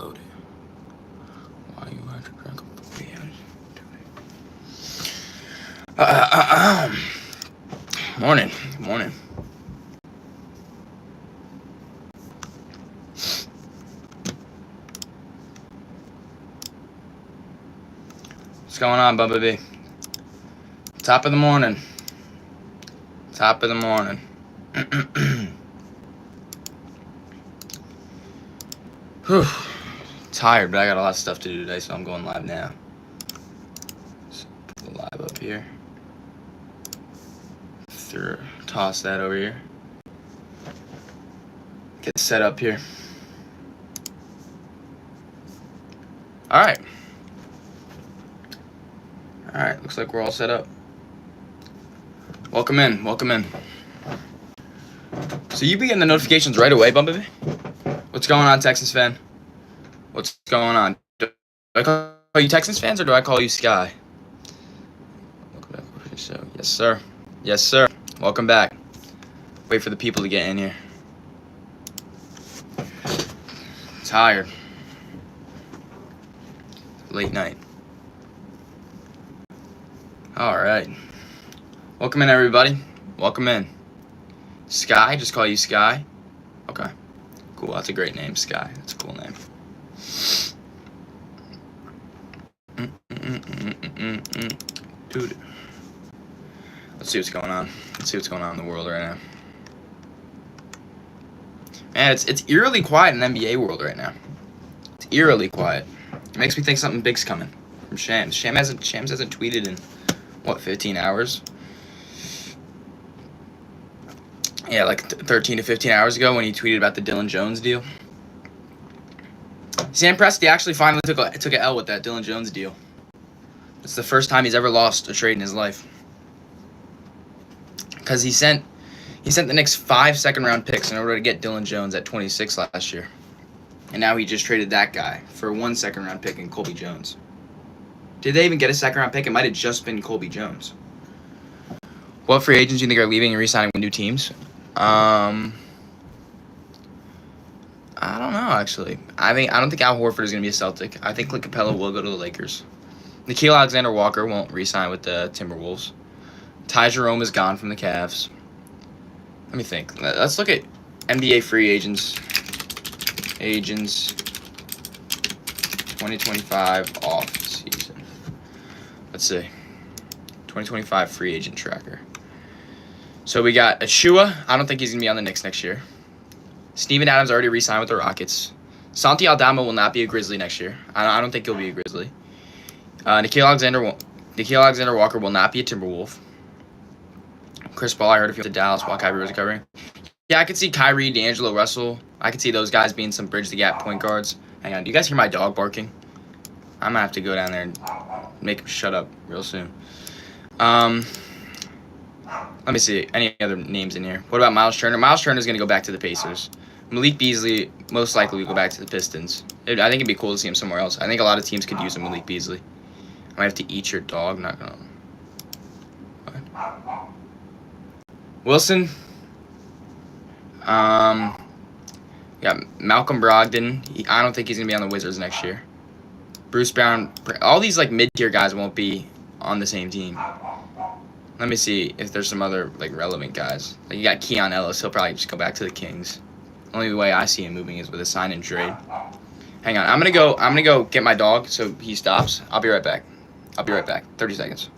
loaded. Why you had to drink a Morning. Good morning. What's going on, Bumblebee? Top of the morning. Top of the morning. Whew. Tired, but I got a lot of stuff to do today, so I'm going live now. Just put the live up here. Toss that over here. Get set up here. Alright. Alright, looks like we're all set up. Welcome in, welcome in. So you be getting the notifications right away, Bumblebee? What's going on, Texans fan? What's going on? Do I call you Texans fans or do I call you Sky? So, yes, sir. Yes, sir. Welcome back. Wait for the people to get in here. Tired. Late night. Alright. Welcome in, everybody. Welcome in. Sky, just call you Sky. Okay. Cool, that's a great name, Sky. That's a cool name. Dude. Let's see what's going on. Let's see what's going on in the world right now. Man, it's eerily quiet in the NBA world right now. It's eerily quiet. It makes me think something big's coming from Shams. Shams hasn't tweeted in what, 15 hours? Yeah, like 13 to 15 hours ago when he tweeted about the Dylan Jones deal. Sam Presti actually finally took an L with that Dylan Jones deal. It's the first time he's ever lost a trade in his life. Because he sent the Knicks 5 second-round picks in order to get Dylan Jones at 26 last year. And now he just traded that guy for 1 second-round pick and Colby Jones. Did they even get a second-round pick? It might have just been Colby Jones. What free agents do you think are leaving and re-signing with new teams? I don't know, actually. I don't think Al Horford is going to be a Celtic. I think Clint Capella will go to the Lakers. Nickeil Alexander-Walker won't re-sign with the Timberwolves. Ty Jerome is gone from the Cavs. Let me think. Let's look at NBA free agents. 2025 off season. Let's see. 2025 free agent tracker. So we got Achua. I don't think he's going to be on the Knicks next year. Steven Adams already re-signed with the Rockets. Santi Aldama will not be a Grizzly next year. I don't think he'll be a Grizzly. Nickeil Alexander-Walker will not be a Timberwolf. Chris Paul, I heard if he went to Dallas while Kyrie was recovering. Yeah, I could see Kyrie, D'Angelo Russell. I could see those guys being some bridge-the-gap point guards. Hang on, do you guys hear my dog barking? I'm going to have to go down there and make him shut up real soon. Let me see. Any other names in here? What about Miles Turner? Miles Turner is going to go back to the Pacers. Malik Beasley most likely will go back to the Pistons. I think it'd be cool to see him somewhere else. I think a lot of teams could use a Malik Beasley. I might have to eat your dog. Not going to... Wilson. Got Malcolm Brogdon. I don't think he's going to be on the Wizards next year. Bruce Brown. All these like mid-tier guys won't be on the same team. Let me see if there's some other like relevant guys. Like you got Keon Ellis. He'll probably just go back to the Kings. Only way I see him moving is with a sign and trade. Hang on. I'm gonna go get my dog so he stops. I'll be right back. 30 seconds.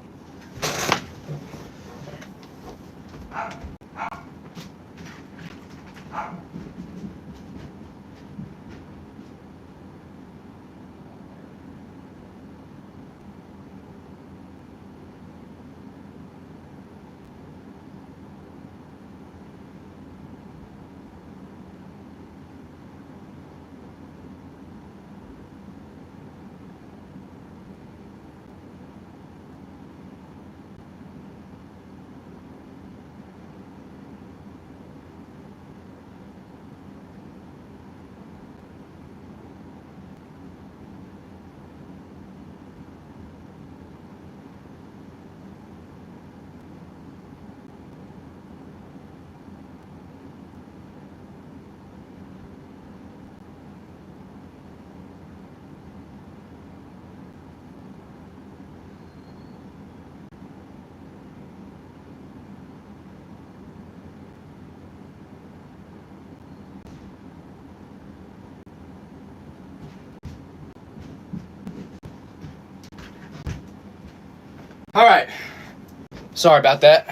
All right. Sorry about that.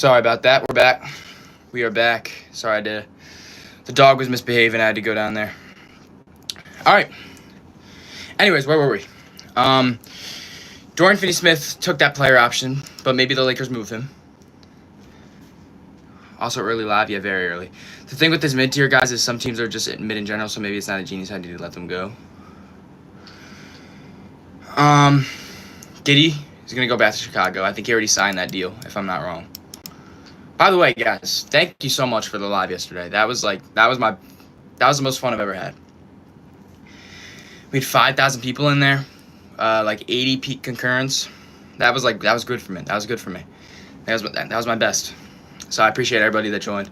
We're back. We are back. Sorry, the dog was misbehaving. I had to go down there. All right. Anyways, where were we? Dorian Finney-Smith took that player option, but maybe the Lakers move him. Also early live, yeah, very early. The thing with this mid-tier guys is some teams are just mid in general, so maybe it's not a genius idea to let them go. Giddey is going to go back to Chicago. I think he already signed that deal, if I'm not wrong. By the way, guys, thank you so much for the live yesterday. That was the most fun I've ever had. We had 5,000 people in there, like 80 peak concurrence. That was good for me. That was my best. So I appreciate everybody that joined.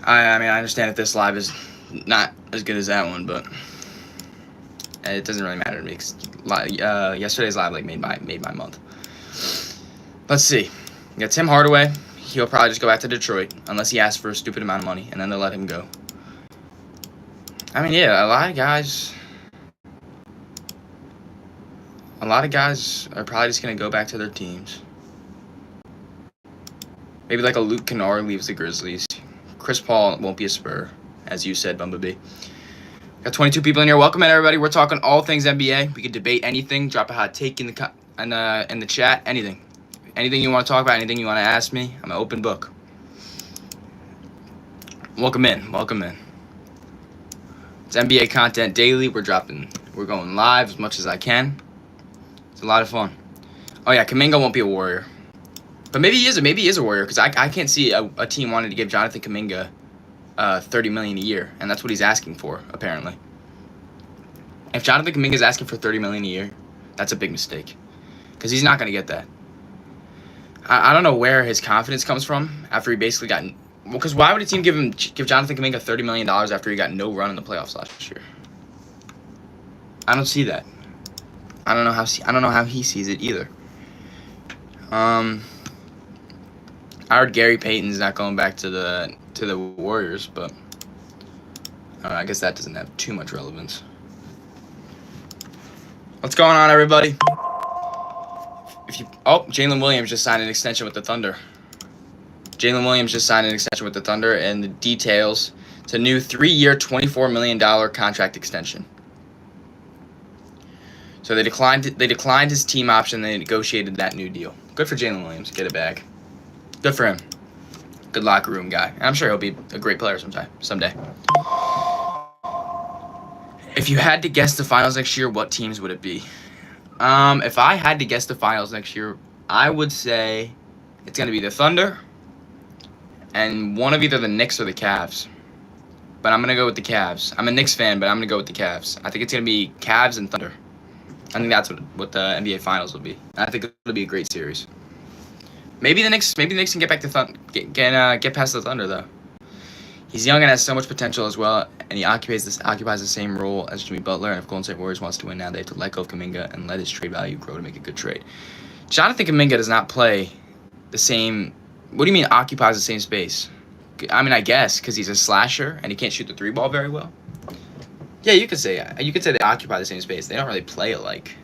I mean, I understand if this live is not as good as that one, but it doesn't really matter to me. Yesterday's live made my month. Let's see. We got Tim Hardaway. He'll probably just go back to Detroit unless he asks for a stupid amount of money, and then they'll let him go. I mean, yeah, a lot of guys are probably just gonna go back to their teams. Maybe like a Luke Kennard leaves the Grizzlies. Chris Paul won't be a Spur, as you said, Bumblebee. Got 22 people in here. Welcome in, everybody. We're talking all things NBA. We can debate anything. Drop a hot take in the chat. Anything you want to talk about. Anything you want to ask me. I'm an open book. Welcome in. It's NBA content daily. We're going live as much as I can. It's a lot of fun. Oh yeah, Kuminga won't be a Warrior. But maybe he is a Warrior, because I can't see a team wanting to give Jonathan Kuminga $30 million a year, and that's what he's asking for, apparently. If Jonathan Kuminga is asking for $30 million a year, that's a big mistake, because he's not going to get that. I don't know where his confidence comes from after he basically got. Because why would a team give Jonathan Kuminga $30 million after he got no run in the playoffs last year? I don't see that. I don't know how he sees it either. I heard Gary Payton's not going back to the Warriors, but I don't know, I guess that doesn't have too much relevance. What's going on, everybody? Jalen Williams just signed an extension with the Thunder. And the details, it's a new 3-year, $24 million contract extension. So they declined his team option. They negotiated that new deal. Good for Jalen Williams. Get it back. Good for him. Good locker room guy. And I'm sure he'll be a great player someday. If you had to guess the finals next year, what teams would it be? If I had to guess the finals next year, I would say it's going to be the Thunder and one of either the Knicks or the Cavs. But I'm going to go with the Cavs. I'm a Knicks fan, but I'm going to go with the Cavs. I think it's going to be Cavs and Thunder. I think that's what the NBA Finals will be. I think it'll be a great series. Maybe the Knicks can get back to get past the Thunder though. He's young and has so much potential as well, and he occupies the same role as Jimmy Butler. And if Golden State Warriors wants to win now, they have to let go of Kuminga and let his trade value grow to make a good trade. Jonathan Kuminga does not play the same. What do you mean occupies the same space? I mean, I guess because he's a slasher and he can't shoot the 3-ball very well. Yeah, you could say they occupy the same space. They don't really play alike.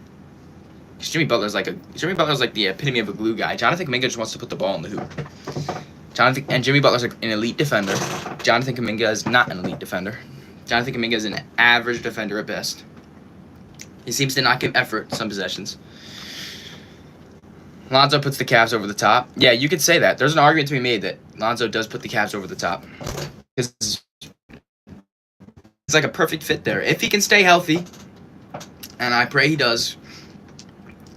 Jimmy Butler's like the epitome of a glue guy. Jonathan Kuminga just wants to put the ball in the hoop. Jimmy Butler's like an elite defender. Jonathan Kuminga is not an elite defender. Jonathan Kuminga is an average defender at best. He seems to not give effort some possessions. Lonzo puts the Cavs over the top. Yeah, you could say that. There's an argument to be made that Lonzo does put the Cavs over the top. It's like a perfect fit there. If he can stay healthy, and I pray he does,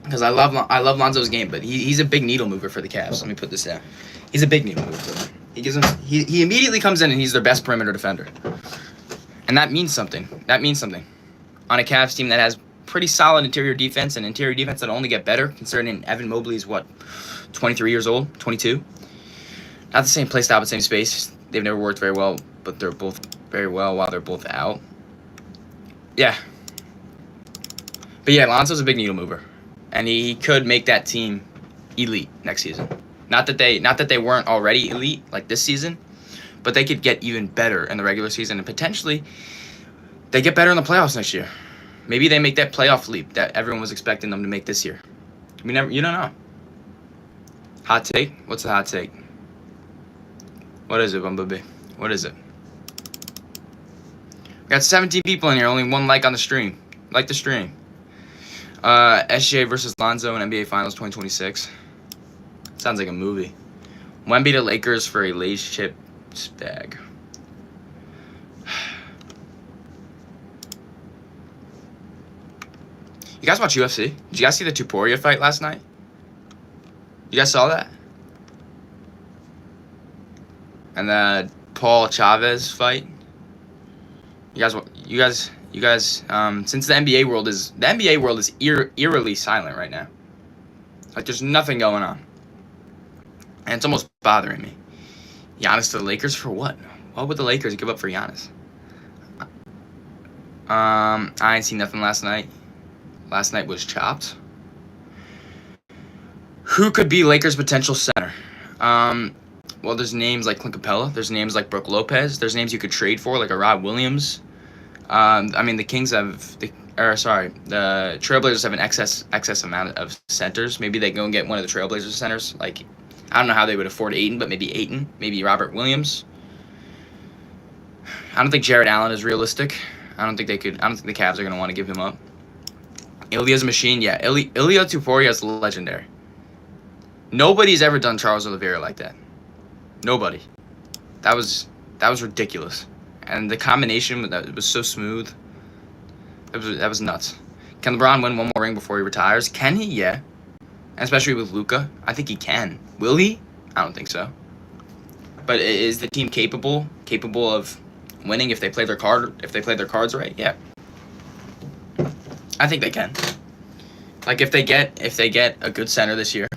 because I love Lonzo's game, but he's a big needle mover for the Cavs. Let me put this down. He's a big needle mover for them. He immediately comes in and he's their best perimeter defender. And that means something. On a Cavs team that has pretty solid interior defense, and interior defense that only get better, considering Evan Mobley is 23 years old, 22. Not the same play style, but same space. They've never worked very well, but they're both very well while they're both out. Yeah. But yeah, Lonzo's a big needle mover. And he could make that team elite next season. Not that they weren't already elite like this season, but they could get even better in the regular season, and potentially they get better in the playoffs next year. Maybe they make that playoff leap that everyone was expecting them to make this year. You don't know. Hot take? What's the hot take? What is it, Bumblebee? What is it? We got 17 people in here, only one like on the stream. Like the stream. SGA versus Lonzo in NBA Finals 2026. Sounds like a movie. Wemby to Lakers for a Lay's chips bag. You guys watch UFC? Did you guys see the Tuporia fight last night? You guys saw that? And the Paul Chavez fight? You guys, since the NBA world is eerily silent right now. Like there's nothing going on. And it's almost bothering me. Giannis to the Lakers for what? What would the Lakers give up for Giannis? I ain't seen nothing last night. Last night was chopped. Who could be Lakers' potential center? Well, there's names like Clint Capella. There's names like Brook Lopez. There's names you could trade for, like a Rob Williams. The Kings have, the Trailblazers have an excess amount of centers. Maybe they go and get one of the Trailblazers centers. Like, I don't know how they would afford Ayton, but maybe Ayton, maybe Robert Williams. I don't think Jared Allen is realistic. I don't think the Cavs are going to want to give him up. Ilya's a machine, yeah. Ilya Tuporia is legendary. Nobody's ever done Charles Oliveira like that. Nobody. That was ridiculous. And the combination was so smooth. That was nuts. Can LeBron win one more ring before he retires? Can he? Yeah. And especially with Luka, I think he can. Will he? I don't think so. But is the team capable of winning if they play their cards right? Yeah. I think they can. Like if they get a good center this year,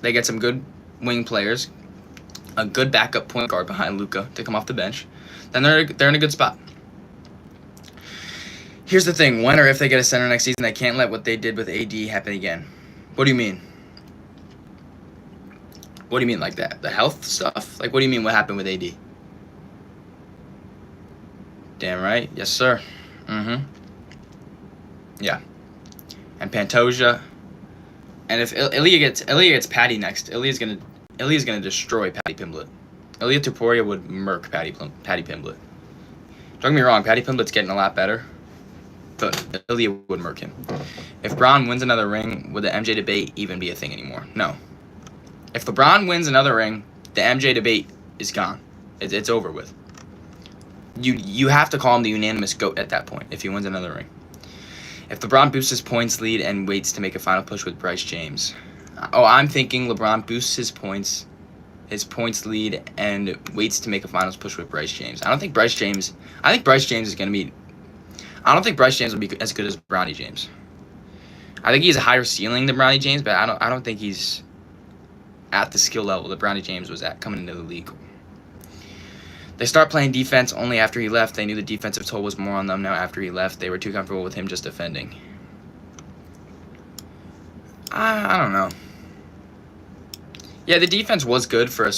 they get some good wing players, a good backup point guard behind Luka to come off the bench, then they're in a good spot. Here's the thing: when or if they get a center next season, they can't let what they did with AD happen again. What do you mean? What do you mean like that? The health stuff? Like what do you mean? What happened with AD? Damn right, yes sir. Yeah. And Pantoja. And if Ilya gets Patty next, Ilya's gonna destroy Patty Pimblett. Ilya Tuporia would murk Patty Pimblett. Don't get me wrong, Patty Pimblett's getting a lot better, but Ilya would murk him. If LeBron wins another ring, would the MJ debate even be a thing anymore? No. If LeBron wins another ring, the MJ debate is gone. It's over with. You have to call him the unanimous GOAT at that point if he wins another ring. If LeBron boosts his points lead and waits to make a final push with Bryce James. Oh, I'm thinking LeBron boosts his points lead and waits to make a finals push with Bryce James. I think Bryce James will be as good as Bronny James. I think he's a higher ceiling than Bronny James, but I don't think he's at the skill level that Bronny James was at coming into the league. They start playing defense only after he left. They knew the defensive toll was more on them now after he left. They were too comfortable with him just defending. I don't know. Yeah, the defense was good for a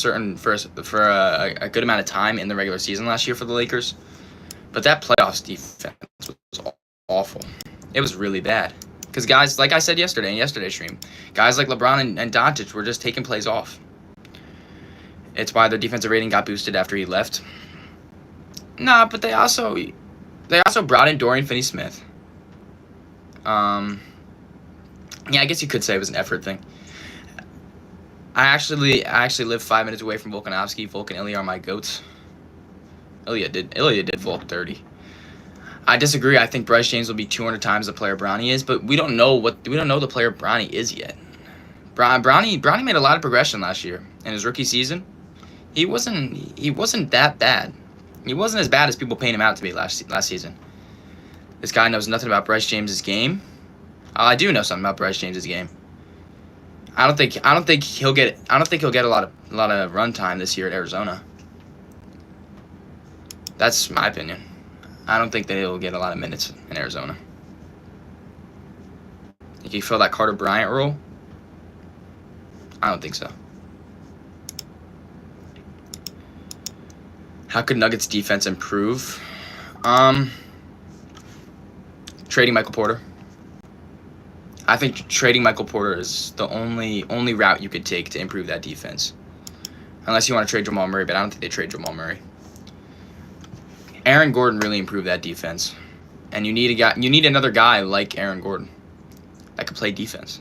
good amount of time in the regular season last year for the Lakers. But that playoffs defense was awful. It was really bad. Because guys, like I said yesterday in yesterday's stream, guys like LeBron and Doncic were just taking plays off. It's why their defensive rating got boosted after he left. Nah, but they also brought in Dorian Finney-Smith. Yeah, I guess you could say it was an effort thing. I actually live 5 minutes away from Volkanovski. Volk and Ilya are my goats. Ilya did Volk 30. I disagree. I think Bryce James will be 200 times the player Bronny is, but we don't know the player Bronny is yet. Bronny made a lot of progression last year in his rookie season. He wasn't that bad. He wasn't as bad as people paint him out to be last season. This guy knows nothing about Bryce James's game. I do know something about Bryce James's game. I don't think he'll get a lot of run time this year at Arizona. That's my opinion. I don't think that he'll get a lot of minutes in Arizona. Think he fill that Carter Bryant role? I don't think so. How could Nuggets defense improve? Trading Michael Porter. I think trading Michael Porter is the only route you could take to improve that defense. Unless you want to trade Jamal Murray, but I don't think they trade Jamal Murray. Aaron Gordon really improved that defense. And you need another guy like Aaron Gordon that could play defense.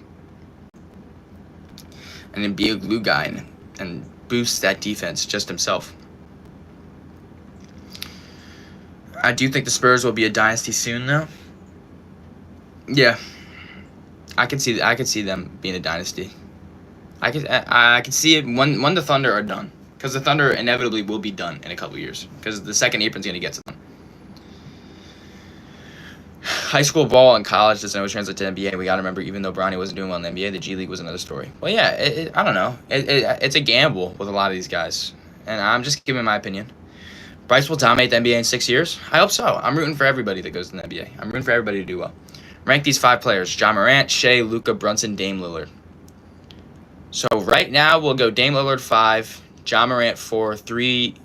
And then be a glue guy and boost that defense just himself. I do think the Spurs will be a dynasty soon, though. Yeah, I could see them being a dynasty. I could see it when the Thunder are done, because the Thunder inevitably will be done in a couple years, because the second apron's gonna get to them. High school ball and college doesn't always translate to NBA. We gotta remember, even though Bronny wasn't doing well in the NBA, the G League was another story. Well, yeah, I don't know. It's a gamble with a lot of these guys, and I'm just giving my opinion. Bryce will dominate the NBA in 6 years. I hope so. I'm rooting for everybody that goes to the NBA. I'm rooting for everybody to do well. Rank these 5 players: Ja Morant, Shea, Luka, Brunson, Dame Lillard. So right now we'll go Dame Lillard 5, Ja Morant 4, 3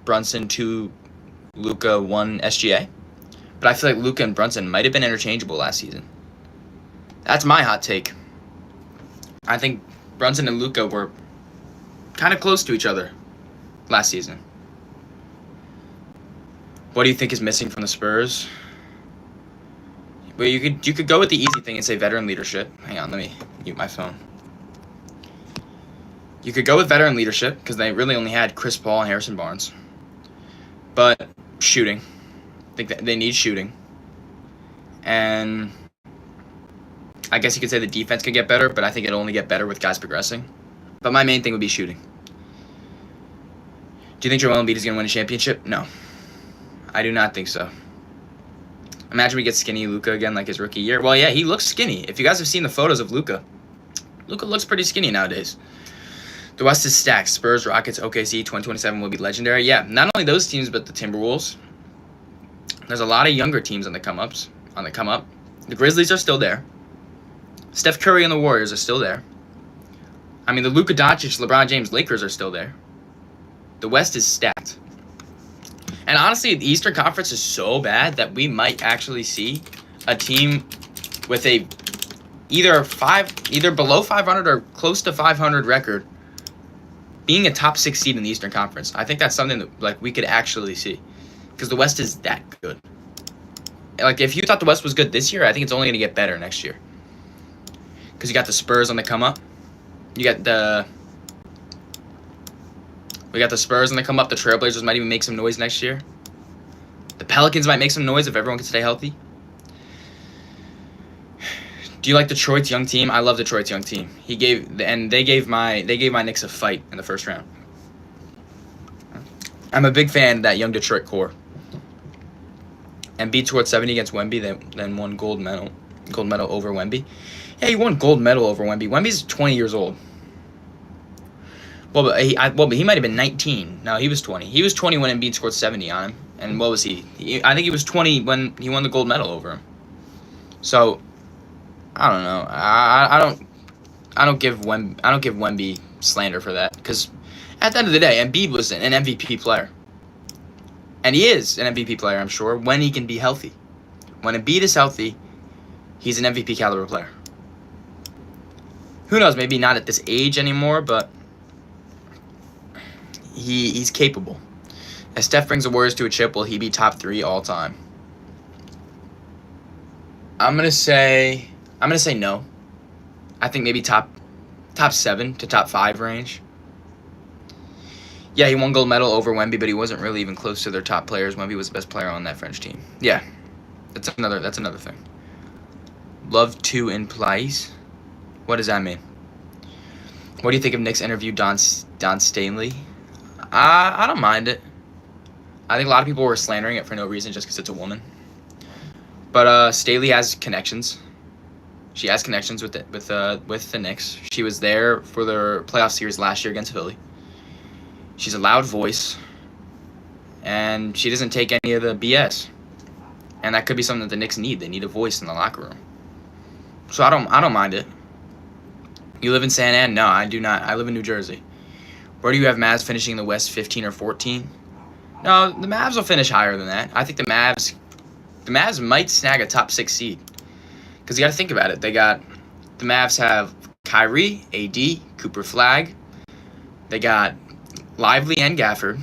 Brunson, 2 Luka, 1 SGA. But I feel like Luka and Brunson might have been interchangeable last season. That's my hot take. I think Brunson and Luka were kind of close to each other last season. What do you think is missing from the Spurs? Well, you could go with the easy thing and say veteran leadership. Hang on, let me mute my phone. You could go with veteran leadership because they really only had Chris Paul and Harrison Barnes. But shooting. I think that they need shooting. And I guess you could say the defense could get better, but I think it'll only get better with guys progressing. But my main thing would be shooting. Do you think Joel Embiid is going to win a championship? No. I do not think so. Imagine we get skinny Luka again like his rookie year. Well, yeah, he looks skinny. If you guys have seen the photos of Luka, Luka looks pretty skinny nowadays. The West is stacked. Spurs, Rockets, OKC, 2027 will be legendary. Yeah, not only those teams, but the Timberwolves. There's a lot of younger teams on the come up. The Grizzlies are still there. Steph Curry and the Warriors are still there. I mean, the Luka Doncic, LeBron James, Lakers are still there. The West is stacked. And honestly, the Eastern Conference is so bad that we might actually see a team with a either below 500 or close to 500 record being a top 6 seed in the Eastern Conference. I think that's something that we could actually see, because the West is that good. Like, if you thought the West was good this year, I think it's only going to get better next year, because you got the Spurs on the come up. We got the Spurs on the come up. The Trailblazers might even make some noise next year. The Pelicans might make some noise if everyone can stay healthy. Do you like Detroit's young team? I love Detroit's young team. They gave my Knicks a fight in the first round. I'm a big fan of that young Detroit core. And Embiid scored 70 against Wemby, then won gold medal over Wemby. Yeah, he won gold medal over Wemby. Wemby's 20 years old. But he might have been 19. No, he was 20. He was 20 when Embiid scored 70 on him. And what was he? I think he was 20 when he won the gold medal over him. So, I don't know. I don't give Wemby slander for that, because at the end of the day, Embiid was an MVP player. And he is an MVP player, I'm sure, when he can be healthy. When Embiid is healthy, he's an MVP caliber player. Who knows, maybe not at this age anymore, but he's capable. As Steph brings the Warriors to a chip, will he be top 3 all time? I'm gonna say no. I think maybe top 7 to top 5 range. Yeah, he won gold medal over Wemby, but he wasn't really even close to their top players. Wemby was the best player on that French team. Yeah, that's another thing. Love to implies. What does that mean? What do you think of Knicks interview Don Stanley? I don't mind it. I think a lot of people were slandering it for no reason, just because it's a woman. But Staley has connections. She has connections with the Knicks. She was there for their playoff series last year against Philly. She's a loud voice, and she doesn't take any of the BS. And that could be something that the Knicks need. They need a voice in the locker room. So I don't mind it. You live in San Ann? No, I do not. I live in New Jersey. Where do you have Mavs finishing in the West, 15 or 14? No, the Mavs will finish higher than that. I think the Mavs might snag a top 6 seed. Because you got to think about it. They got The Mavs have Kyrie, AD, Cooper Flag. They got Lively and Gafford.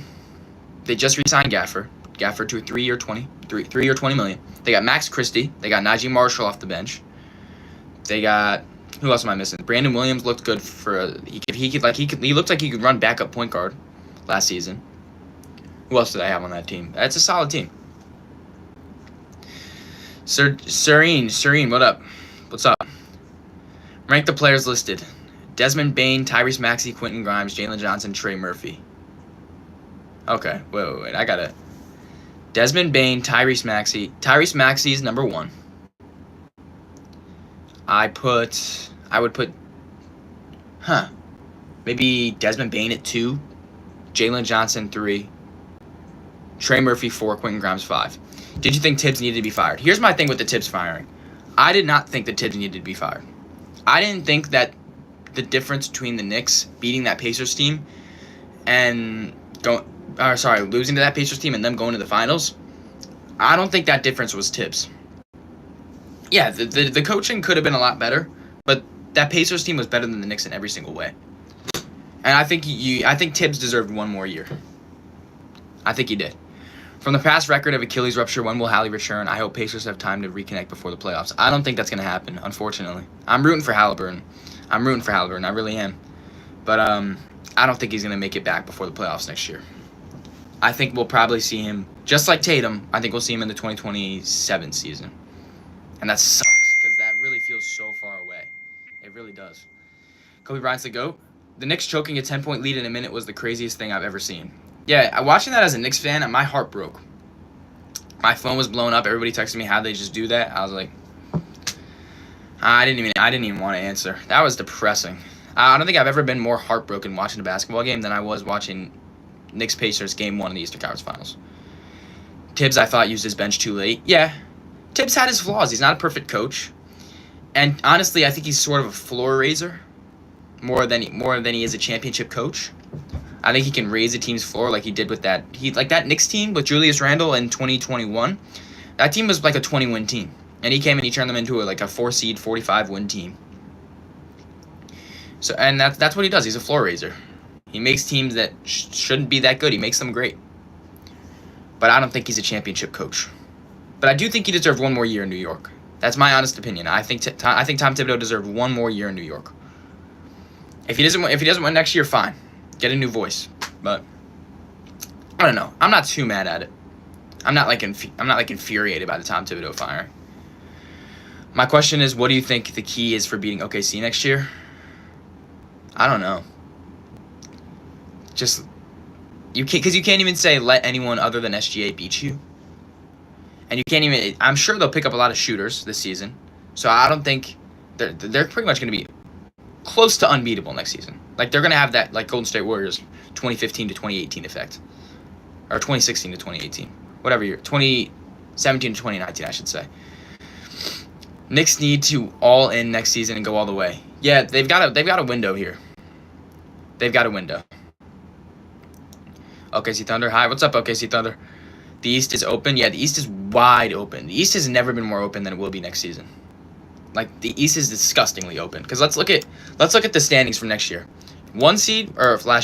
They just re-signed Gafford. Gafford to a 3 year $20 million. They got Max Christie. They got Najee Marshall off the bench. They got, who else am I missing? Brandon Williams looked good for he looked like he could run backup point guard last season. Who else did I have on that team? That's a solid team. Serene, what up? What's up? Rank the players listed. Desmond Bane, Tyrese Maxey, Quentin Grimes, Jalen Johnson, Trey Murphy. Okay, wait. I got it. Desmond Bane, Tyrese Maxey. Tyrese Maxey is number 1. I would put, maybe Desmond Bane at 2, Jalen Johnson 3, Trey Murphy 4, Quentin Grimes 5. Did you think Tibbs needed to be fired? Here's my thing with the Tibbs firing. I did not think that Tibbs needed to be fired. I didn't think that the difference between the Knicks beating that Pacers team and losing to that Pacers team and them going to the finals, I don't think that difference was Tibbs. Yeah, the coaching could have been a lot better, but that Pacers team was better than the Knicks in every single way. And I think Tibbs deserved one more year. I think he did. From the past record of Achilles rupture, when will Hallie return? I hope Pacers have time to reconnect before the playoffs. I don't think that's going to happen, unfortunately. I'm rooting for Halliburton. I really am. But I don't think he's going to make it back before the playoffs next year. I think we'll probably see him, just like Tatum, I think we'll see him in the 2027 season. And that sucks, because that really feels so far away. It really does. Kobe Bryant's the GOAT. The Knicks choking a 10-point lead in a minute was the craziest thing I've ever seen. Yeah, watching that as a Knicks fan, my heart broke. My phone was blown up. Everybody texted me how they just do that. I was like, I didn't even want to answer. That was depressing. I don't think I've ever been more heartbroken watching a basketball game than I was watching Knicks Pacers Game 1 of the Eastern Conference Finals. Tibbs, I thought, used his bench too late. Yeah, Tibbs had his flaws. He's not a perfect coach. And honestly, I think he's sort of a floor raiser more than he is a championship coach. I think he can raise a team's floor like he did with that. That Knicks team with Julius Randle in 2021. That team was like a 20-win team. And he came and he turned them into a 4-seed, 45-win team. So, and that's what he does. He's a floor raiser. He makes teams that shouldn't be that good. He makes them great. But I don't think he's a championship coach. But I do think he deserved one more year in New York. That's my honest opinion. I think Tom Thibodeau deserved one more year in New York. If he doesn't win next year, fine. Get a new voice. But I don't know. I'm not too mad at it. I'm not infuriated by the Tom Thibodeau firing. My question is, what do you think the key is for beating OKC next year? I don't know. Because you can't even say let anyone other than SGA beat you. And you can't even, I'm sure they'll pick up a lot of shooters this season. So I don't think, they're pretty much going to be close to unbeatable next season. They're going to have that, Golden State Warriors 2015 to 2018 effect. Or 2016 to 2018. Whatever year. 2017 to 2019, I should say. Knicks need to all in next season and go all the way. Yeah, they've got a window here. They've got a window. OKC Thunder. Hi, what's up, OKC Thunder? The East is open. Yeah, the East is wide open. The East has never been more open than it will be next season. The East is disgustingly open. Because let's look at the standings from next year. Last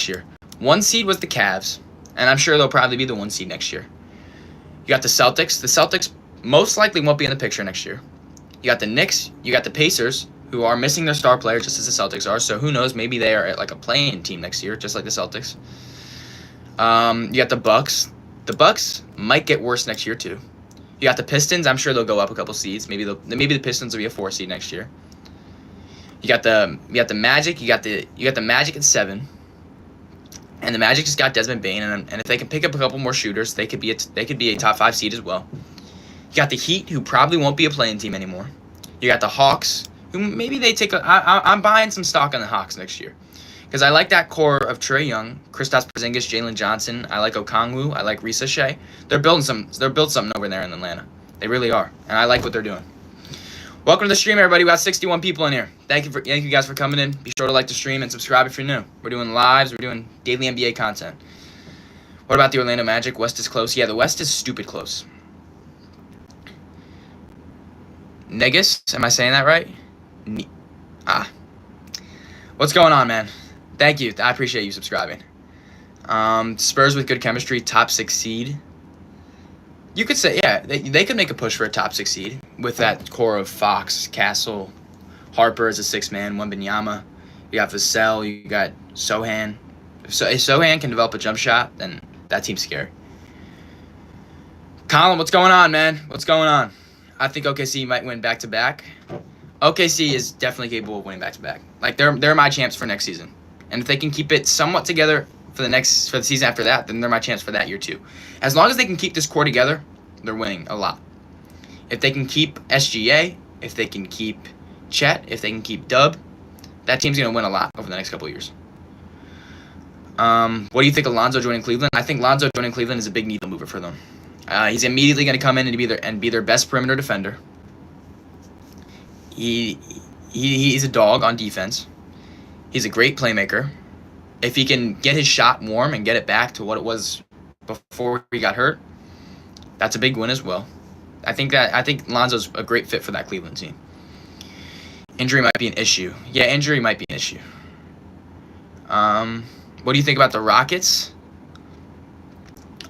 year. 1 seed was the Cavs, and I'm sure they'll probably be the 1 seed next year. You got the Celtics. The Celtics most likely won't be in the picture next year. You got the Knicks. You got the Pacers, who are missing their star player just as the Celtics are. So who knows? Maybe they are a play-in team next year, just like the Celtics. You got the Bucks. The Bucks might get worse next year too. You got the Pistons. I'm sure they'll go up a couple seeds. Maybe the Pistons will be a 4 seed next year. You got the Magic. You got the Magic at 7. And the Magic just got Desmond Bane, and if they can pick up a couple more shooters, they could be a top 5 seed as well. You got the Heat, who probably won't be a playing team anymore. You got the Hawks, who maybe they take I'm buying some stock on the Hawks next year. Because I like that core of Trae Young, Kristaps Porzingis, Jalen Johnson. I like Okongwu. I like Risa Shea. They're building something over there in Atlanta. They really are. And I like what they're doing. Welcome to the stream, everybody. We got 61 people in here. Thank you guys for coming in. Be sure to like the stream and subscribe if you're new. We're doing lives. We're doing daily NBA content. What about the Orlando Magic? West is close. Yeah, the West is stupid close. Negus, am I saying that right? What's going on, man? Thank you. I appreciate you subscribing. Spurs with good chemistry, top 6 seed. You could say, yeah, they could make a push for a top 6 seed with that core of Fox, Castle, Harper as a 6th man, Wembanyama. You got Vassell, you got Sohan. If Sohan can develop a jump shot, then that team's scary. Colin, what's going on, man? What's going on? I think OKC might win back-to-back. OKC is definitely capable of winning back-to-back. Like, they're my champs for next season. And if they can keep it somewhat together for the season after that, then they're my champs for that year too. As long as they can keep this core together, they're winning a lot. If they can keep SGA, if they can keep Chet, if they can keep Dub, that team's going to win a lot over the next couple of years. What do you think of Lonzo joining Cleveland? I think Lonzo joining Cleveland is a big needle mover for them. He's immediately going to come in and be their best perimeter defender. He's a dog on defense. He's a great playmaker. If he can get his shot warm and get it back to what it was before he got hurt, that's a big win as well. I think Lonzo's a great fit for that Cleveland team. Injury might be an issue. Yeah, injury might be an issue. What do you think about the Rockets?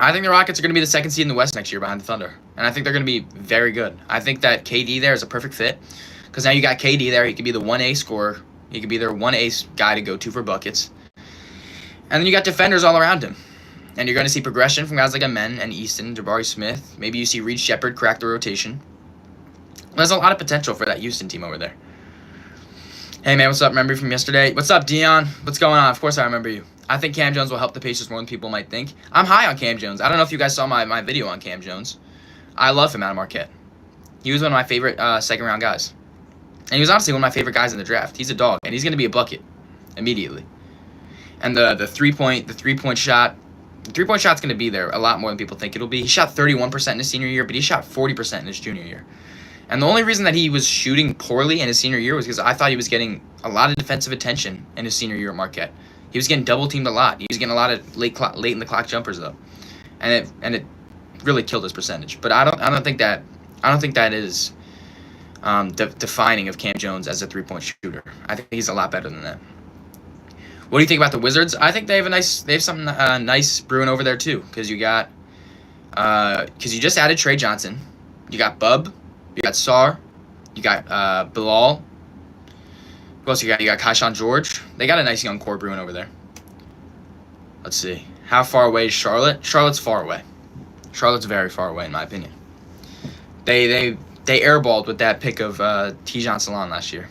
I think the Rockets are going to be the 2nd seed in the West next year behind the Thunder. And I think they're going to be very good. I think that KD there is a perfect fit. Because now you got KD there. He could be the 1A scorer. He could be their 1A guy to go to for buckets. And then you got defenders all around him. And you're going to see progression from guys like Amen and Easton, Jabari Smith. Maybe you see Reed Shepherd crack the rotation. There's a lot of potential for that Houston team over there. Hey, man, what's up? Remember you from yesterday? What's up, Dion? What's going on? Of course I remember you. I think Cam Jones will help the Pacers more than people might think. I'm high on Cam Jones. I don't know if you guys saw my video on Cam Jones. I love him out of Marquette. He was one of my favorite second-round guys. And he was honestly one of my favorite guys in the draft. He's a dog, and he's going to be a bucket immediately. And the three-point shot, the three-point shot's going to be there a lot more than people think it'll be. He shot 31% in his senior year, but he shot 40% in his junior year. And the only reason that he was shooting poorly in his senior year was because I thought he was getting a lot of defensive attention in his senior year at Marquette. He was getting double-teamed a lot. He was getting a lot of late in the clock jumpers though, and it really killed his percentage. But I don't think that is defining of Cam Jones as a three-point shooter. I think he's a lot better than that. What do you think about the Wizards? I think they have something nice brewing over there too, because you just added Trey Johnson, you got Bub, you got Sarr, you got Bilal. Who else you got? You got Kaishan George. They got a nice young core brewing over there. Let's see. How far away is Charlotte? Charlotte's far away. Charlotte's very far away, in my opinion. They airballed with that pick of Tijan Salon last year.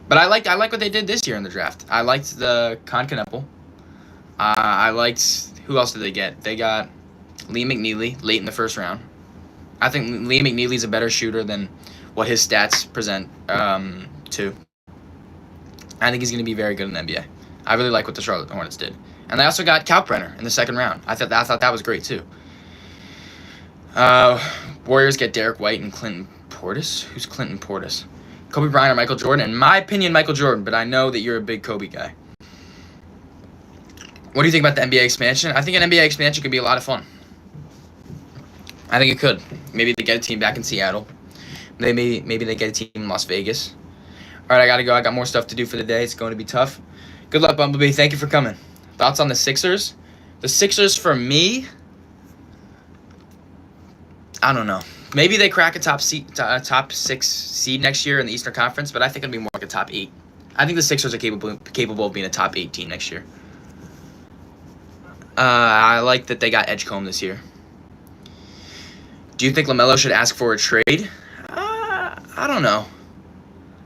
But I like what they did this year in the draft. I liked the Concanapple. I liked, who else did they get? They got Lee McNeely late in the first round. I think Lee McNeely's a better shooter than what his stats present to. I think he's going to be very good in the NBA. I really like what the Charlotte Hornets did. And they also got Kalkbrenner in the second round. I thought that was great too. Warriors get Derek White and Clinton Portis. Who's Clinton Portis? Kobe Bryant or Michael Jordan? In my opinion, Michael Jordan, but I know that you're a big Kobe guy. What do you think about the NBA expansion? I think an NBA expansion could be a lot of fun. I think it could. Maybe they get a team back in Seattle. Maybe they get a team in Las Vegas. All right, I got to go. I got more stuff to do for the day. It's going to be tough. Good luck, Bumblebee. Thank you for coming. Thoughts on the Sixers? The Sixers, for me, I don't know. Maybe they crack a top 6 seed next year in the Eastern Conference, but I think it'll be more like a top 8. I think the Sixers are capable of being a top 8 team next year. I like that they got Edgecombe this year. Do you think LaMelo should ask for a trade? I don't know.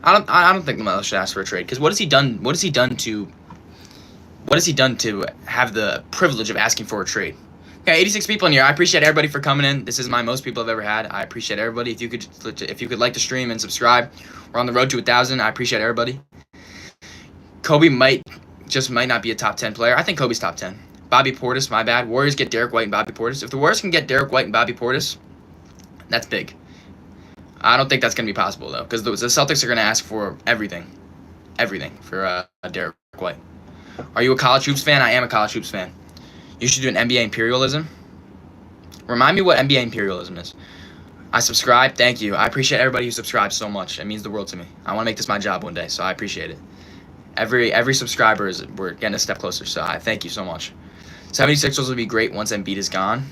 I don't think LaMelo should ask for a trade, because what has he done to have the privilege of asking for a trade? Okay, 86 people in here. I appreciate everybody for coming in. This is my most people I've ever had. I appreciate everybody. If you could like the stream and subscribe, we're on the road to 1,000. I appreciate everybody. Kobe might not be a top 10 player. I think Kobe's top 10. Bobby Portis, my bad. Warriors get Derek White and Bobby Portis. If the Warriors can get Derek White and Bobby Portis, that's big. I don't think that's going to be possible, though, because the Celtics are going to ask for everything for Derek White. Are you a college hoops fan? I am a college hoops fan. You should do an NBA imperialism. Remind me what NBA imperialism is. I subscribe. Thank you. I appreciate everybody who subscribes so much. It means the world to me. I want to make this my job one day, so I appreciate it. Every subscriber we're getting a step closer, so I thank you so much. 76ers will be great once Embiid is gone.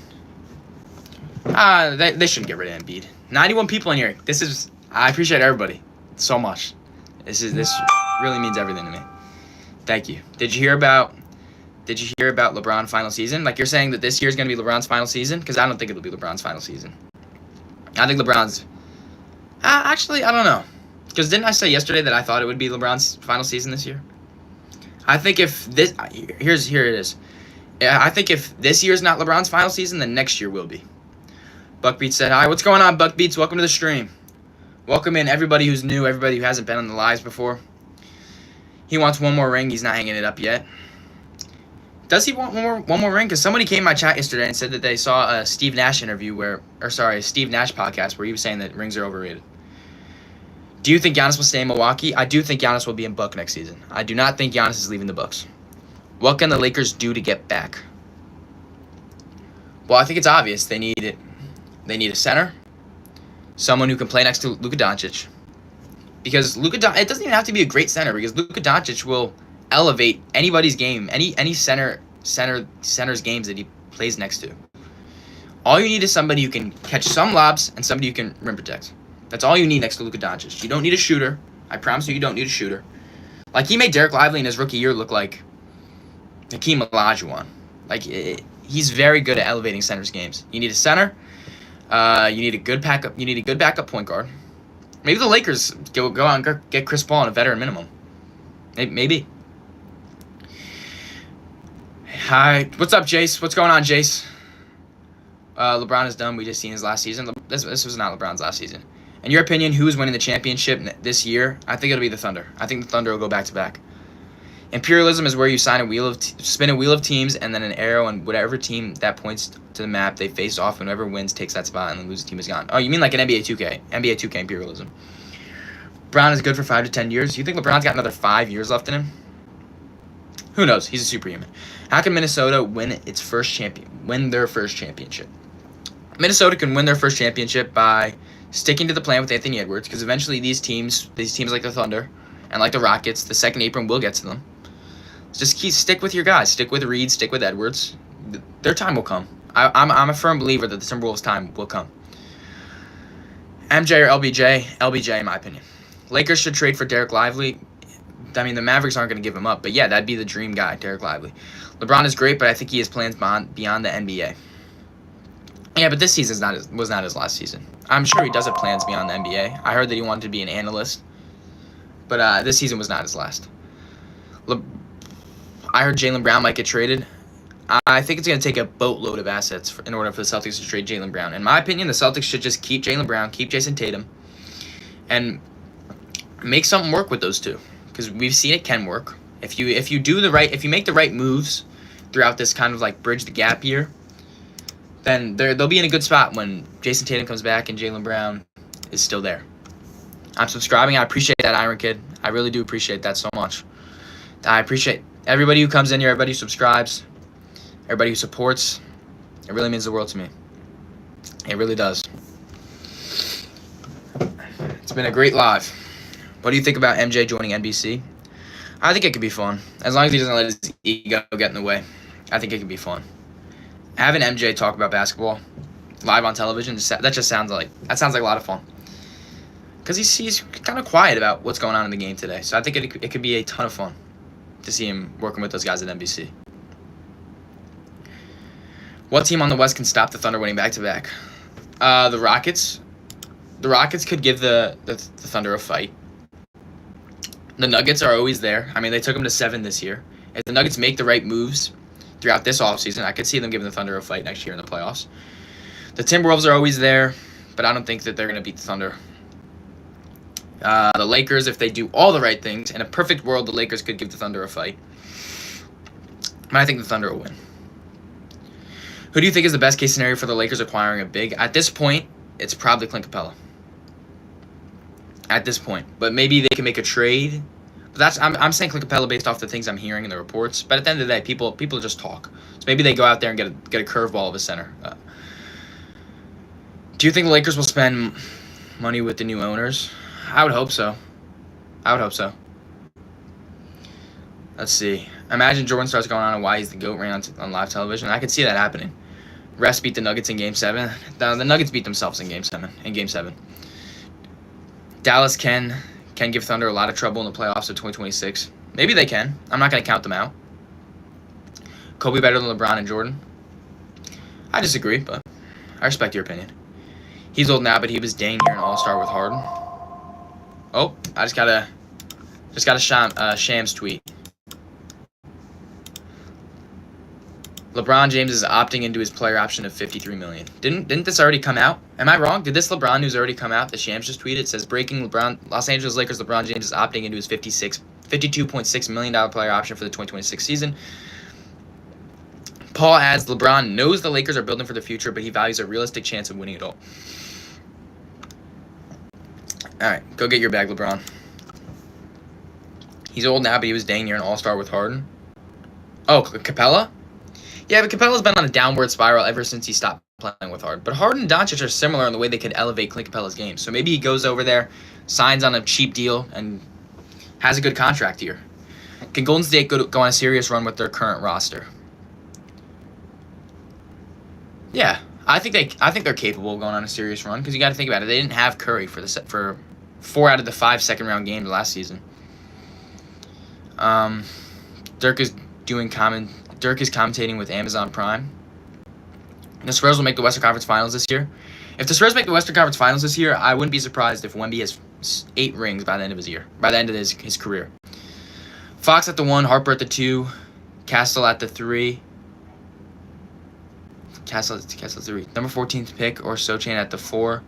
They shouldn't get rid of Embiid. 91 people in here. I appreciate everybody so much. This really means everything to me. Thank you. Did you hear about LeBron final season? Like, you're saying that this year's going to be LeBron's final season? Because I don't think it'll be LeBron's final season. I think LeBron's... actually, I don't know. Because didn't I say yesterday that I thought it would be LeBron's final season this year? I think if this... Here it is. I think if this year's not LeBron's final season, then next year will be. Buckbeats said, hi. What's going on, Buckbeats? Welcome to the stream. Welcome in everybody who's new, everybody who hasn't been on the lives before. He wants one more ring. He's not hanging it up yet. Does he want one more ring? Because somebody came in my chat yesterday and said that they saw a Steve Nash interview a Steve Nash podcast where he was saying that rings are overrated. Do you think Giannis will stay in Milwaukee? I do think Giannis will be in Buck next season. I do not think Giannis is leaving the Bucks. What can the Lakers do to get back? Well, I think it's obvious. They need a center, someone who can play next to Luka Doncic. Because it doesn't even have to be a great center, because Luka Doncic will elevate anybody's game, any center's games that he plays next to. All you need is somebody who can catch some lobs and somebody who can rim protect. That's all you need next to Luka Doncic. You don't need a shooter. I promise you don't need a shooter. Like, he made Derek Lively in his rookie year look like Hakeem Olajuwon. Like, he's very good at elevating centers' games. You need a center. You need a good backup. You need a good backup point guard. Maybe the Lakers go out and get Chris Paul on a veteran minimum. Maybe. Hi, what's up, Jace? What's going on, Jace? LeBron is done. We just seen his last season. This was not LeBron's last season. In your opinion, who is winning the championship this year? I think it'll be the Thunder. I think the Thunder will go back to back. Imperialism is where you spin a wheel of teams and then an arrow, and whatever team that points to the map they face off, and whoever wins takes that spot, and the losing team is gone. Oh, you mean like an NBA 2K? NBA 2K imperialism. Brown is good for 5 to 10 years. You think LeBron's got another 5 years left in him? Who knows? He's a superhuman. How can Minnesota win their first championship? Minnesota can win their first championship by sticking to the plan with Anthony Edwards, because eventually these teams like the Thunder and like the Rockets, the second apron will get to them. Just stick with your guys. Stick with Reed. Stick with Edwards. Their time will come. I'm a firm believer that the Timberwolves' time will come. MJ or LBJ? LBJ, in my opinion. Lakers should trade for Derek Lively. I mean, the Mavericks aren't going to give him up, but yeah, that'd be the dream guy, Derek Lively. LeBron is great, but I think he has plans beyond the NBA. Yeah, but this season was not his last season. I'm sure he does have plans beyond the NBA. I heard that he wanted to be an analyst, but this season was not his last. I heard Jaylen Brown might get traded. I think it's going to take a boatload of assets in order for the Celtics to trade Jaylen Brown. In my opinion, the Celtics should just keep Jaylen Brown, keep Jason Tatum, and make something work with those two. Because we've seen it can work. If you make the right moves throughout this kind of like bridge the gap year, then they'll be in a good spot when Jason Tatum comes back and Jaylen Brown is still there. I'm subscribing. I appreciate that, Iron Kid. I really do appreciate that so much. I appreciate everybody who comes in here, everybody who subscribes, everybody who supports. It really means the world to me. It really does. It's been a great live. What do you think about MJ joining NBC? I think it could be fun. As long as he doesn't let his ego get in the way. I think it could be fun. Having MJ talk about basketball live on television, that sounds like a lot of fun. Because he's kind of quiet about what's going on in the game today. So I think it could be a ton of fun to see him working with those guys at NBC. What team on the West can stop the Thunder winning back-to-back? The Rockets. The Rockets could give the Thunder a fight. The Nuggets are always there. I mean, they took them to 7 this year. If the Nuggets make the right moves throughout this offseason, I could see them giving the Thunder a fight next year in the playoffs. The Timberwolves are always there, but I don't think that they're going to beat the Thunder. The Lakers, if they do all the right things, in a perfect world, the Lakers could give the Thunder a fight. But I think the Thunder will win. Who do you think is the best case scenario for the Lakers acquiring a big? At this point, it's probably Clint Capella. At this point. But maybe they can make a trade. But I'm saying Clint Capella based off the things I'm hearing in the reports. But at the end of the day, people just talk. So maybe they go out there and get a curveball of a center. Do you think the Lakers will spend money with the new owners? I would hope so. Let's see. Imagine Jordan starts going on why he's the GOAT ran on live television. I could see that happening. Refs beat the Nuggets in Game 7. The Nuggets beat themselves in Game 7. Dallas can give Thunder a lot of trouble in the playoffs of 2026. Maybe they can. I'm not going to count them out. Kobe better than LeBron and Jordan? I disagree, but I respect your opinion. He's old now, but he was dang near an all-star with Harden. Oh, I just got a Shams tweet. LeBron James is opting into his player option of $53 million. Didn't this already come out? Am I wrong? Did this LeBron news already come out? The Shams just tweeted. It says breaking Los Angeles Lakers LeBron James is opting into his $52.6 million player option for the 2026 season. Paul adds LeBron knows the Lakers are building for the future, but he values a realistic chance of winning it all. All right, go get your bag, LeBron. He's old now, but he was dang near an all-star with Harden. Oh, Capella? Yeah, but Capella's been on a downward spiral ever since he stopped playing with Harden. But Harden and Doncic are similar in the way they could elevate Clint Capella's game. So maybe he goes over there, signs on a cheap deal, and has a good contract here. Can Golden State go on a serious run with their current roster? Yeah, I think they're capable of going on a serious run because you got to think about it. They didn't have Curry for 4 out of the 5 second-round games last season. Dirk is commentating with Amazon Prime. The Spurs will make the Western Conference Finals this year. If the Spurs make the Western Conference Finals this year, I wouldn't be surprised if Wemby has 8 rings by the end of his career. Fox at the 1, Harper at the 2, Castle at the 3. Castle at the 3. Number 14th pick or Sochan at the 4.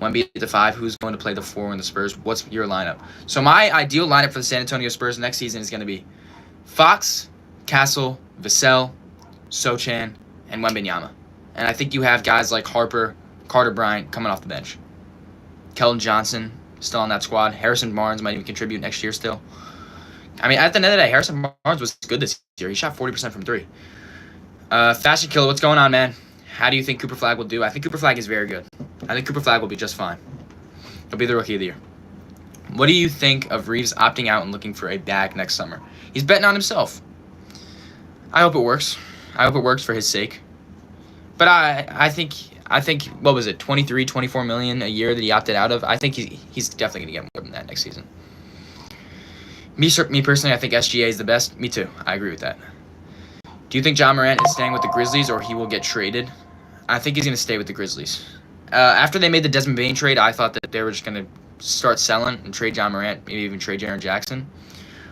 Wemby at the 5. Who's going to play the 4 in the Spurs? What's your lineup? So my ideal lineup for the San Antonio Spurs next season is going to be Fox, Castle, Vassell, Sochan, and Wembanyama. And I think you have guys like Harper, Carter Bryant coming off the bench. Keldon Johnson still on that squad. Harrison Barnes might even contribute next year still. I mean, at the end of the day, Harrison Barnes was good this year. He shot 40% from 3. Fashion Killer, what's going on, man? How do you think Cooper Flagg will do? I think Cooper Flagg is very good. I think Cooper Flagg will be just fine. He'll be the Rookie of the Year. What do you think of Reeves opting out and looking for a bag next summer? He's betting on himself. I hope it works. I hope it works for his sake. But I think what was it, 24 million a year that he opted out of? I think he's definitely going to get more than that next season. Me personally, I think SGA is the best. Me too. I agree with that. Do you think Ja Morant is staying with the Grizzlies or he will get traded? I think he's going to stay with the Grizzlies. After they made the Desmond Bane trade, I thought that they were just going to start selling and trade Ja Morant, maybe even trade Jaren Jackson.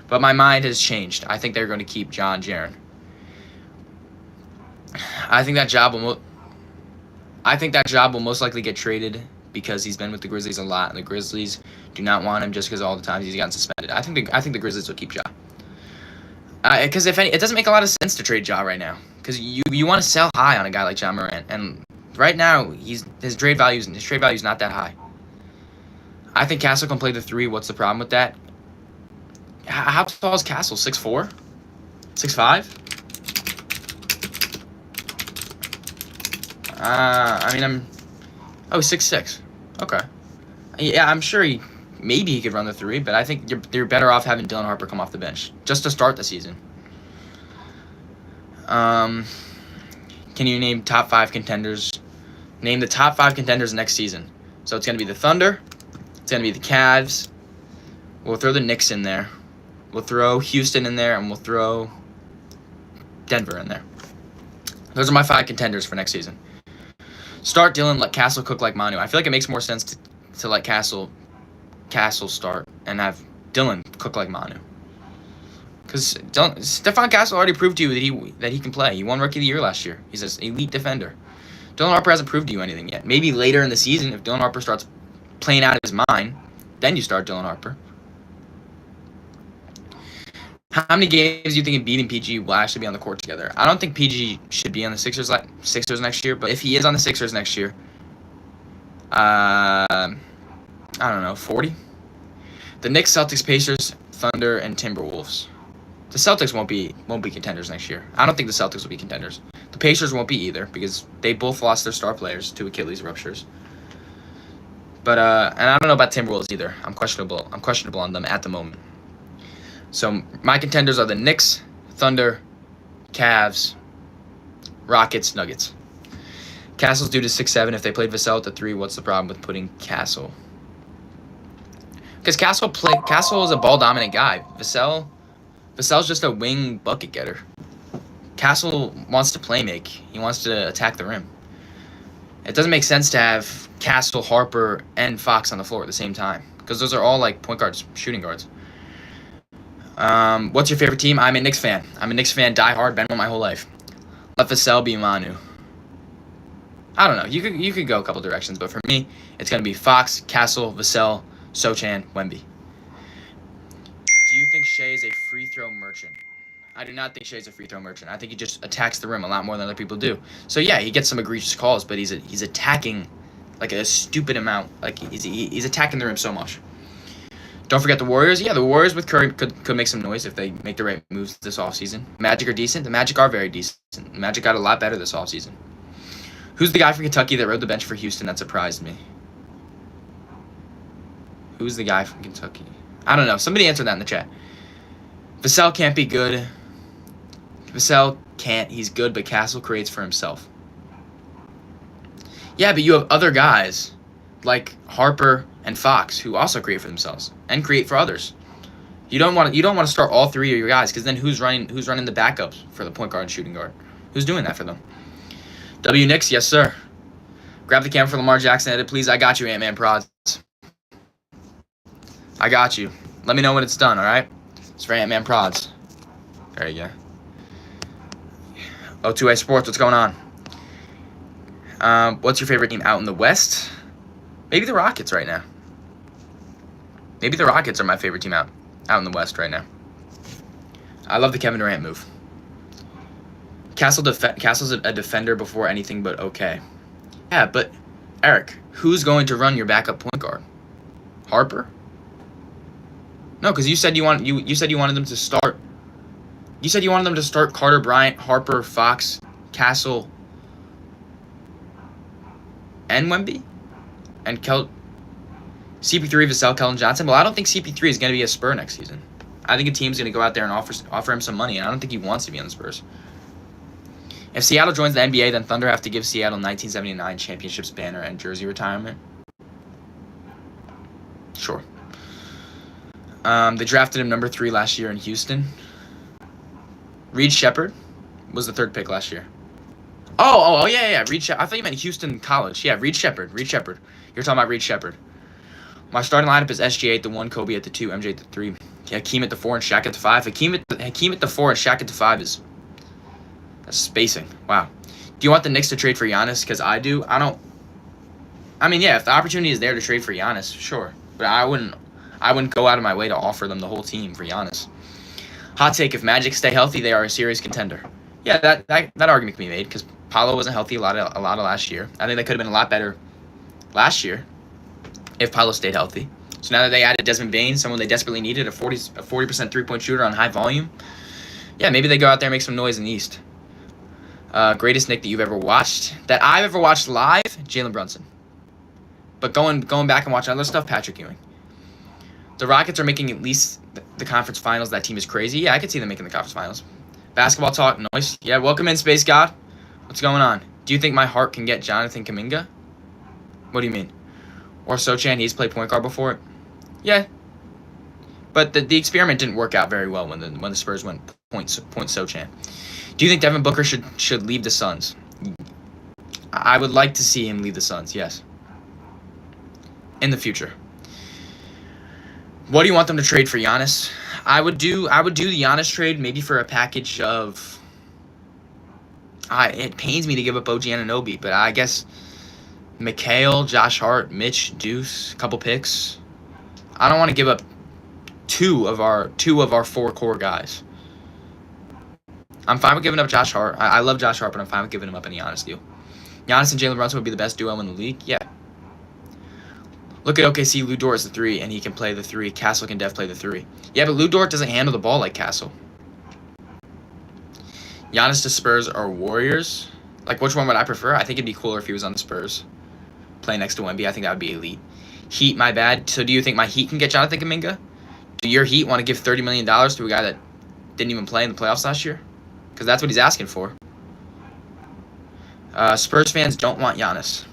But my mind has changed. I think they're going to keep Ja and Jaren. I think that job will most likely get traded because he's been with the Grizzlies a lot, and the Grizzlies do not want him just because all the times he's gotten suspended. I think the Grizzlies will keep Ja. Because it doesn't make a lot of sense to trade Ja right now. Because you want to sell high on a guy like Ja Morant, and right now his trade value is not that high. I think Castle can play the 3. What's the problem with that? How tall is Castle? 6'4"? 6'5"? He's 6'6". Okay. Yeah, I'm sure maybe he could run the 3, but I think you're better off having Dylan Harper come off the bench just to start the season. Can you name top 5 contenders? Name the top 5 contenders next season. So it's going to be the Thunder. It's going to be the Cavs. We'll throw the Knicks in there. We'll throw Houston in there, and we'll throw Denver in there. Those are my 5 contenders for next season. Start Dylan, let Castle cook like Manu. I feel like it makes more sense to let Castle start and have Dylan cook like Manu. Because Stephon Castle already proved to you that he can play. He won Rookie of the Year last year. He's an elite defender. Dylan Harper hasn't proved to you anything yet. Maybe later in the season, if Dylan Harper starts playing out of his mind, then you start Dylan Harper. How many games do you think Embiid and PG will actually be on the court together? I don't think PG should be on the Sixers next year, but if he is on the Sixers next year, I don't know, 40? The Knicks, Celtics, Pacers, Thunder, and Timberwolves. The Celtics won't be contenders next year. I don't think the Celtics will be contenders. The Pacers won't be either because they both lost their star players to Achilles ruptures. But and I don't know about Timberwolves either. I'm questionable on them at the moment. So my contenders are the Knicks, Thunder, Cavs, Rockets, Nuggets. Castle's due to 6'7". If they played Vassell at the 3, what's the problem with putting Castle? Because Castle is a ball dominant guy. Vassell's just a wing bucket getter. Castle wants to play make. He wants to attack the rim. It doesn't make sense to have Castle, Harper, and Fox on the floor at the same time, because those are all like point guards, shooting guards. What's your favorite team? I'm a Knicks fan. Die hard. Been one my whole life. Let Vassell be Manu. I don't know. You could go a couple directions, but for me, it's gonna be Fox, Castle, Vassell, Sochan, Wemby. Do you think Shea is a free throw merchant? I do not think Shea's a free throw merchant. I think he just attacks the rim a lot more than other people do. So yeah, he gets some egregious calls, but he's attacking like a stupid amount. Like he's attacking the rim so much. Don't forget the Warriors. Yeah, the Warriors with Curry could make some noise if they make the right moves this offseason. Magic are decent. The Magic are very decent. The Magic got a lot better this offseason. Who's the guy from Kentucky that rode the bench for Houston that surprised me? Who's the guy from Kentucky? I don't know. Somebody answer that in the chat. Vassell can't be good. Vassell can't. He's good, but Castle creates for himself. Yeah, but you have other guys like Harper and Fox who also create for themselves and create for others. You don't want to start all three of your guys, because then who's running the backups for the point guard and shooting guard? Who's doing that for them? W Knicks, yes sir. Grab the camera for Lamar Jackson edit, please. I got you, Ant-Man Prods. I got you. Let me know when it's done, all right? It's for Ant-Man Prods. There you go. O2A Sports, what's going on? What's your favorite team out in the West? Maybe the Rockets right now. Maybe the Rockets are my favorite team out in the West right now. I love the Kevin Durant move. Castle's a defender before anything but okay. Yeah, but Eric, who's going to run your backup point guard? Harper? No, because you said you wanted them to start. You said you wanted them to start Carter Bryant, Harper, Fox, Castle, and Wemby, and CP3, Vassell, Keldon Johnson. Well, I don't think CP3 is going to be a Spur next season. I think a team's going to go out there and offer him some money, and I don't think he wants to be on the Spurs. If Seattle joins the NBA, then Thunder have to give Seattle 1979 championships banner and jersey retirement. Sure. They drafted him number 3 last year in Houston. Reed Shepherd was the 3rd pick last year. Oh, yeah. Reed Shepherd. I thought you meant Houston College. Yeah, Reed Shepherd. You're talking about Reed Shepherd. My starting lineup is SGA at the 1, Kobe at the 2, MJ at the 3. Yeah, Hakeem at the 4, and Shaq at the 5. Hakeem at the 4 and Shaq at the 5 is... That's spacing. Wow. Do you want the Knicks to trade for Giannis? Because I do. I don't... I mean, yeah, if the opportunity is there to trade for Giannis, sure. But I wouldn't go out of my way to offer them the whole team for Giannis. Hot take, if Magic stay healthy, they are a serious contender. Yeah, that argument can be made, because Paolo wasn't healthy a lot of last year. I think they could have been a lot better last year if Paolo stayed healthy. So now that they added Desmond Bane, someone they desperately needed, a 40% three-point shooter on high volume, yeah, maybe they go out there and make some noise in the East. Greatest Knick that you've ever watched? That I've ever watched live? Jalen Brunson. But going back and watching other stuff, Patrick Ewing. The Rockets are making at least the conference finals. That team is crazy. Yeah, I could see them making the conference finals. Basketball talk, noise. Yeah, welcome in, Space God. What's going on? Do you think my heart can get Jonathan Kuminga? What do you mean? Or Sochan, he's played point guard before? Yeah. But the experiment didn't work out very well when the Spurs went point Sochan. Do you think Devin Booker should leave the Suns? I would like to see him leave the Suns, yes. In the future. What do you want them to trade for Giannis? I would do the Giannis trade maybe for a package of... it pains me to give up OG Anunoby, but I guess Mikhail, Josh Hart, Mitch, Deuce, a couple picks. I don't want to give up two of our 4 core guys. I'm fine with giving up Josh Hart. I love Josh Hart, but I'm fine with giving him up any Giannis deal. Giannis and Jalen Brunson would be the best duo in the league? Yeah. Look at OKC, Lou Dort is the 3, and he can play the 3. Castle can play the 3. Yeah, but Lou Dort doesn't handle the ball like Castle. Giannis to Spurs or Warriors? Like, which one would I prefer? I think it'd be cooler if he was on the Spurs. Play next to Wemby. I think that would be elite. Heat, my bad. So do you think my Heat can get Jonathan Kuminga? Do your Heat want to give $30 million to a guy that didn't even play in the playoffs last year? Because that's what he's asking for. Spurs fans don't want Giannis.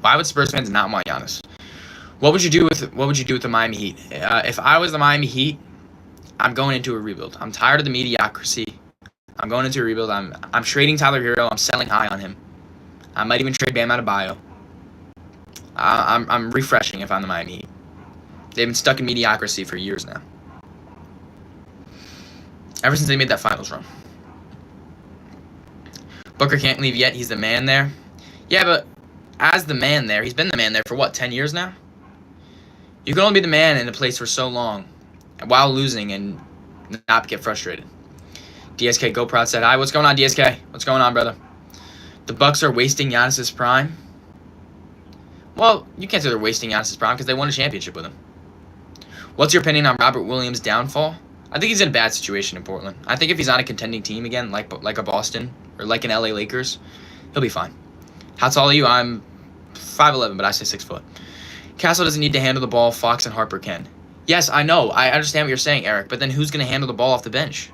Why would Spurs fans not want Giannis? What would you do with the Miami Heat? If I was the Miami Heat, I'm going into a rebuild. I'm tired of the mediocrity. I'm going into a rebuild. I'm trading Tyler Hero. I'm selling high on him. I might even trade Bam Adebayo. I'm refreshing if I'm the Miami Heat. They've been stuck in mediocrity for years now. Ever since they made that finals run. Booker can't leave yet. He's the man there. Yeah, but as the man there, he's been the man there for what, 10 years now? You can only be the man in a place for so long while losing and not get frustrated. DSK GoProd said, hi, what's going on, DSK? What's going on, brother? The Bucks are wasting Giannis' prime. Well, you can't say they're wasting Giannis' prime because they won a championship with him. What's your opinion on Robert Williams' downfall? I think he's in a bad situation in Portland. I think if he's on a contending team again, like a Boston or like an LA Lakers, he'll be fine. How tall are you? I'm 5'11", but I say 6 foot. Castle doesn't need to handle the ball. Fox and Harper can. Yes, I know. I understand what you're saying, Eric, but then who's going to handle the ball off the bench?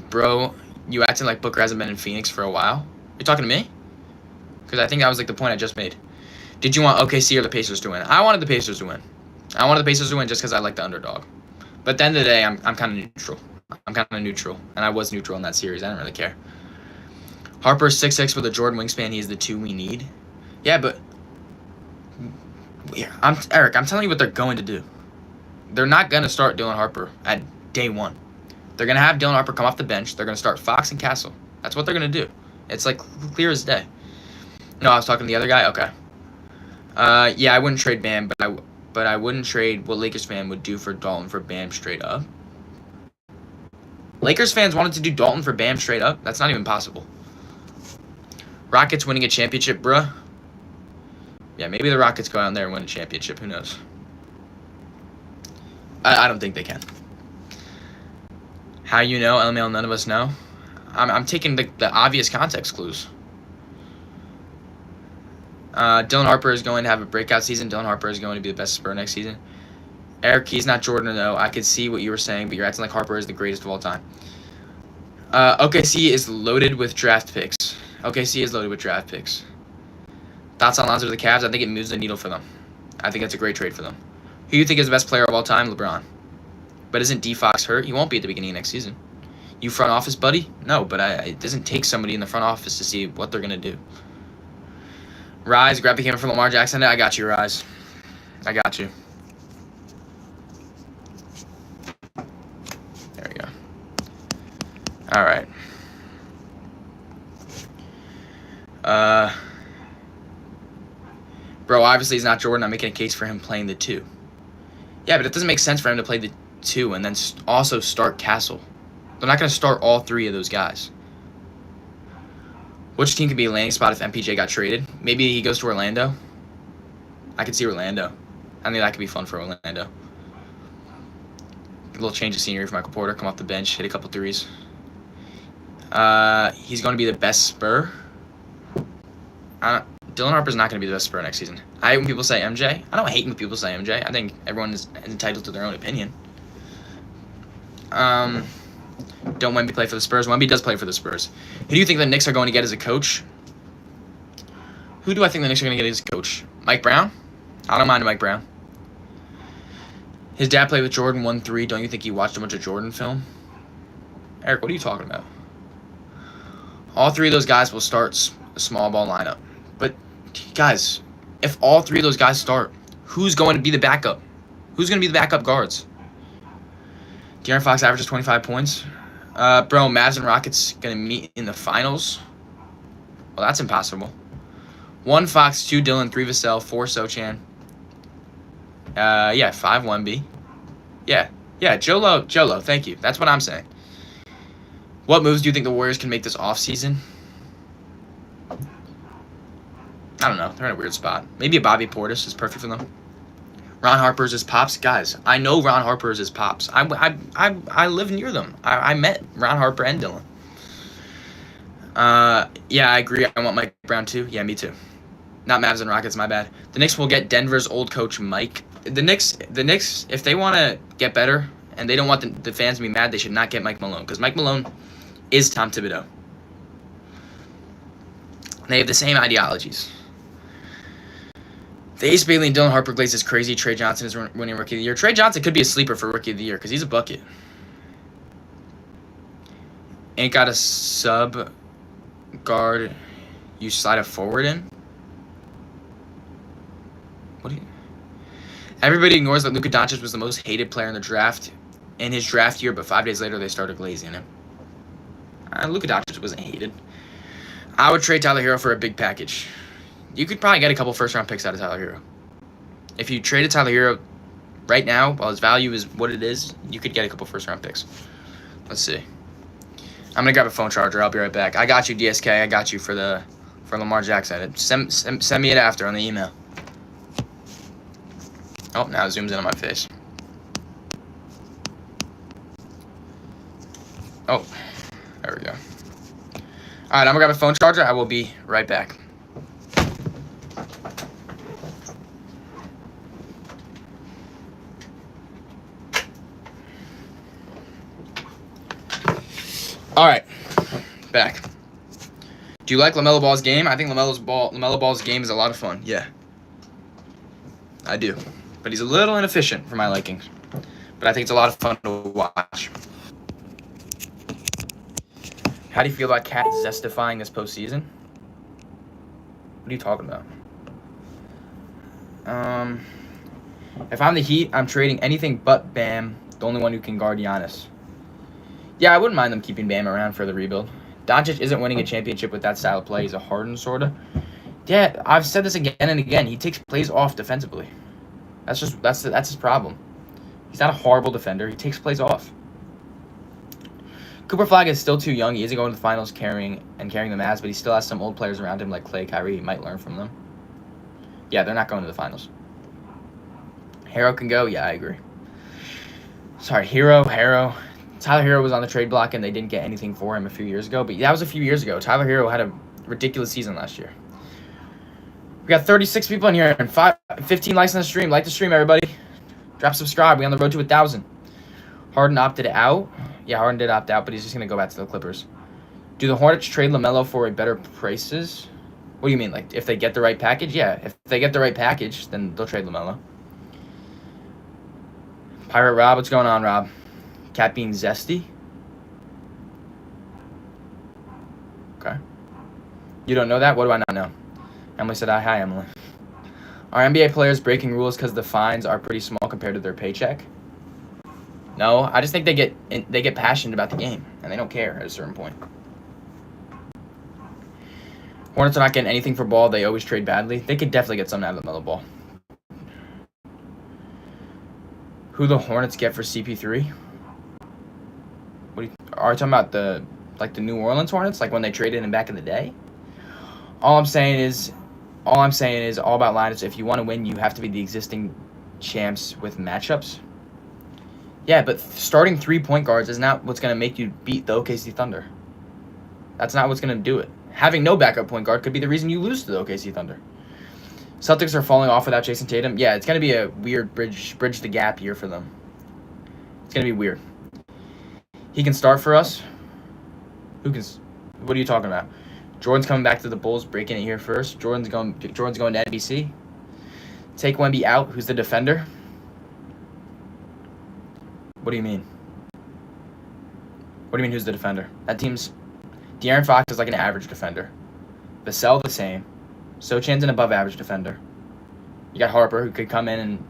Bro, you acting like Booker hasn't been in Phoenix for a while? You're talking to me? Because I think that was like the point I just made. Did you want OKC or the Pacers to win? I wanted the Pacers to win. I wanted the Pacers to win just because I like the underdog. But at the end of the day, I'm kind of neutral. And I was neutral in that series. I didn't really care. Harper's 6'6" with a Jordan wingspan. He's the 2 we need. Yeah, but Eric, I'm telling you what they're going to do. They're not going to start Dylan Harper at day one. They're going to have Dylan Harper come off the bench. They're going to start Fox and Castle. That's what they're going to do. It's like clear as day. No, I was talking to the other guy? Okay. Yeah, I wouldn't trade Bam, but I wouldn't trade what Lakers fan would do for Dalton for Bam straight up. Lakers fans wanted to do Dalton for Bam straight up? That's not even possible. Rockets winning a championship, bruh. Yeah, maybe the Rockets go out there and win a championship. Who knows? I don't think they can. How you know? LML, none of us know. I'm taking the obvious context clues. Dylan Harper is going to have a breakout season. Dylan Harper is going to be the best Spur next season. Eric, he's not Jordan, though. I could see what you were saying, but you're acting like Harper is the greatest of all time. OKC is loaded with draft picks. OKC is loaded with draft picks. Thoughts on Lonzo to the Cavs? I think it moves the needle for them. I think that's a great trade for them. Who do you think is the best player of all time? LeBron. But isn't D Fox hurt? He won't be at the beginning of next season. You front office, buddy? No, but it doesn't take somebody in the front office to see what they're going to do. Rise, grab the camera from Lamar Jackson. I got you, Rise. I got you. There we go. All right. Bro, obviously he's not Jordan. I'm making a case for him playing the 2. Yeah, but it doesn't make sense for him to play the 2 and then also start Castle. They're not going to start all 3 of those guys. Which team could be a landing spot if MPJ got traded? Maybe he goes to Orlando. I could see Orlando. I think that could be fun for Orlando. A little change of scenery for Michael Porter. Come off the bench, hit a couple threes. He's going to be the best Spur. Dylan Harper's not going to be the best Spur next season. I hate when people say MJ. I don't hate when people say MJ. I think everyone is entitled to their own opinion. Don't Wemby play for the Spurs? Wemby does play for the Spurs. Who do you think the Knicks are going to get as a coach? Who do I think the Knicks are going to get as a coach? Mike Brown? I don't mind Mike Brown. His dad played with Jordan 1-3. Don't you think he watched a bunch of Jordan film? Eric, what are you talking about? All 3 of those guys will start a small ball lineup. But, guys, if all 3 of those guys start, who's going to be the backup? Who's going to be the backup guards? De'Aaron Fox averages 25 points. Bro, Mavs and Rockets going to meet in the finals? Well, that's impossible. 1 Fox, 2 Dillon, 3 Vassell, 4 Sochan. 5 Wemby. Yeah, Jolo, thank you. That's what I'm saying. What moves do you think the Warriors can make this offseason? I don't know. They're in a weird spot. Maybe a Bobby Portis is perfect for them. Ron Harper's his pops. Guys, I know Ron Harper is his pops. I live near them. I met Ron Harper and Dylan. Yeah, I agree. I want Mike Brown too. Yeah, me too. Not Mavs and Rockets, my bad. The Knicks will get Denver's old coach, Mike. The Knicks, if they want to get better and they don't want the fans to be mad, they should not get Mike Malone. Because Mike Malone is Tom Thibodeau. They have the same ideologies. The Ace Bailey and Dylan Harper Glaze is crazy. Trey Johnson is winning Rookie of the Year. Trey Johnson could be a sleeper for Rookie of the Year because he's a bucket. Ain't got a sub guard you slide a forward in? What do you... Everybody ignores that Luka Doncic was the most hated player in the draft in his draft year, but 5 days later they started glazing him. Luka Doncic wasn't hated. I would trade Tyler Hero for a big package. You could probably get a couple first-round picks out of Tyler Hero. If you traded Tyler Hero right now, while his value is what it is, you could get a couple first-round picks. Let's see. I'm going to grab a phone charger. I'll be right back. I got you, DSK. I got you for Lamar Jackson. Send me it after on the email. Oh, now it zooms in on my face. Oh, there we go. All right, I'm going to grab a phone charger. I will be right back. All right, back. Do you like LaMelo Ball's game? I think LaMelo Ball's game is a lot of fun. Yeah, I do. But he's a little inefficient for my likings. But I think it's a lot of fun to watch. How do you feel about Cat zestifying this postseason? What are you talking about? If I'm the Heat, I'm trading anything but Bam, the only one who can guard Giannis. Yeah, I wouldn't mind them keeping Bam around for the rebuild. Doncic isn't winning a championship with that style of play. He's a Harden, sort of. Yeah, I've said this again and again. He takes plays off defensively. That's his problem. He's not a horrible defender. He takes plays off. Cooper Flag is still too young. He isn't going to the finals carrying the Mavs, but he still has some old players around him like Clay, Kyrie. He might learn from them. Yeah, they're not going to the finals. Hero can go? Yeah, I agree. Sorry, Hero. Tyler Hero was on the trade block, and they didn't get anything for him a few years ago. But that was a few years ago. Tyler Hero had a ridiculous season last year. We got 36 people in here and 15 likes on the stream. Like the stream, everybody. Drop subscribe. We on the road to 1,000. Harden opted out. Yeah, Harden did opt out, but he's just going to go back to the Clippers. Do the Hornets trade LaMelo for a better prices? What do you mean? Like, if they get the right package? Yeah, if they get the right package, then they'll trade LaMelo. Pirate Rob, what's going on, Rob? Cat being zesty? Okay. You don't know that? What do I not know? Emily said, hi, Emily. Are NBA players breaking rules because the fines are pretty small compared to their paycheck? No, I just think they get passionate about the game, and they don't care at a certain point. Hornets are not getting anything for Ball. They always trade badly. They could definitely get something out of the LaMelo Ball. Who the Hornets get for CP3? Are you talking about the New Orleans Hornets, like when they traded him back in the day? All I'm saying is all about lineups. If you want to win, you have to be the existing champs with matchups. Yeah, but starting 3 point guards is not what's going to make you beat the OKC Thunder. That's not what's going to do it. Having no backup point guard could be the reason you lose to the OKC Thunder. Celtics are falling off without Jason Tatum. Yeah, it's going to be a weird bridge the gap year for them. It's going to be weird. He can start for us. What are you talking about? Jordan's coming back to the Bulls, breaking it here first. Jordan's going to NBC. Take Wemby out. Who's the defender? What do you mean? What do you mean, who's the defender? That team's... De'Aaron Fox is like an average defender. Vassell the same. Sochan's an above-average defender. You got Harper, who could come in and...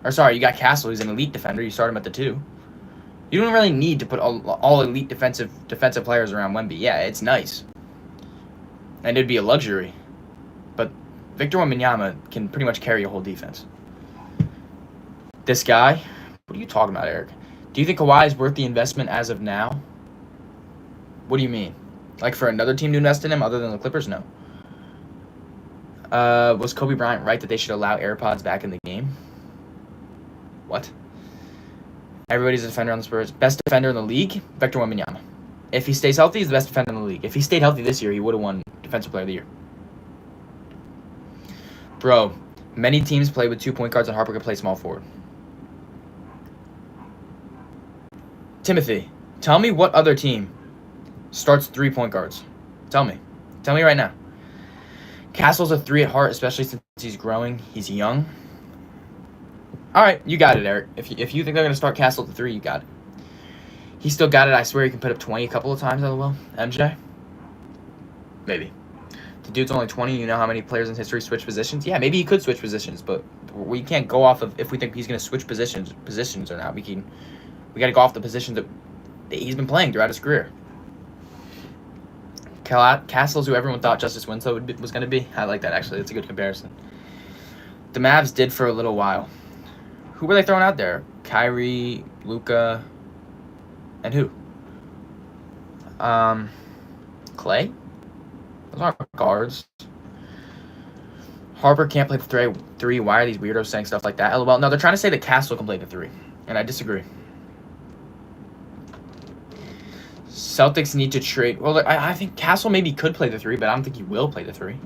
Or sorry, you got Castle, who's an elite defender. You start him at the 2. You don't really need to put all elite defensive players around Wemby. Yeah, it's nice. And it'd be a luxury. But Victor Wembanyama can pretty much carry a whole defense. This guy... What are you talking about, Eric? Do you think Kawhi is worth the investment as of now? What do you mean? Like for another team to invest in him other than the Clippers? No. Was Kobe Bryant right that they should allow AirPods back in the game? What? Everybody's a defender on the Spurs. Best defender in the league? Victor Wembanyama. If he stays healthy, he's the best defender in the league. If he stayed healthy this year, he would have won Defensive Player of the Year. Bro, many teams play with 2 point guards and Harper can play small forward. Timothy, tell me what other team starts 3 point guards. Tell me. Tell me right now. Castle's a 3 at heart, especially since he's growing. He's young. All right, you got it, Eric. If you think they're going to start Castle at the 3, you got it. He still got it. I swear he can put up 20 a couple of times, LOL. MJ? Maybe. The dude's only 20. You know how many players in history switch positions? Yeah, maybe he could switch positions, but we can't go off of if we think he's going to switch positions or not. We got to go off the positions that he's been playing throughout his career. Castle's who everyone thought Justice Winslow was going to be. I like that, actually. That's a good comparison. The Mavs did for a little while. Who were they throwing out there? Kyrie, Luka, and who? Clay? Those aren't guards. Harper can't play the 3. Why are these weirdos saying stuff like that? LOL. No, they're trying to say that Castle can play the 3, and I disagree. Celtics need to trade. Well, I think Castle maybe could play the 3, but I don't think he will play the 3.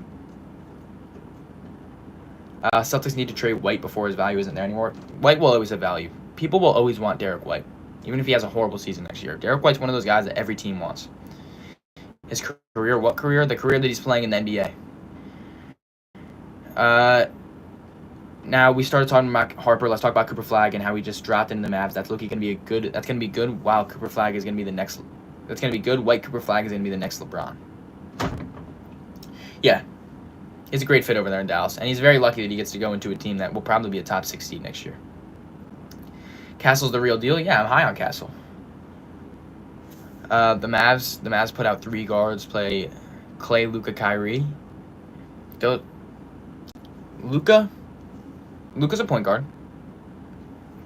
Celtics need to trade White before his value isn't there anymore. White will always have value. People will always want Derek White, even if he has a horrible season next year. Derek White's one of those guys that every team wants. His career, what career? The career that he's playing in the NBA. Now we started talking about Harper. Let's talk about Cooper Flag and how he just dropped into the Mavs. That's looking going to be a good. That's going to be good. Wow, Cooper Flag is going to be the next. That's going to be good. White Cooper Flag is going to be the next LeBron. Yeah. He's a great fit over there in Dallas, and he's very lucky that he gets to go into a team that will probably be a top 6 seed next year. Castle's the real deal? Yeah, I'm high on Castle. The Mavs put out 3 guards, play Clay, Luka, Kyrie. Luka's a point guard.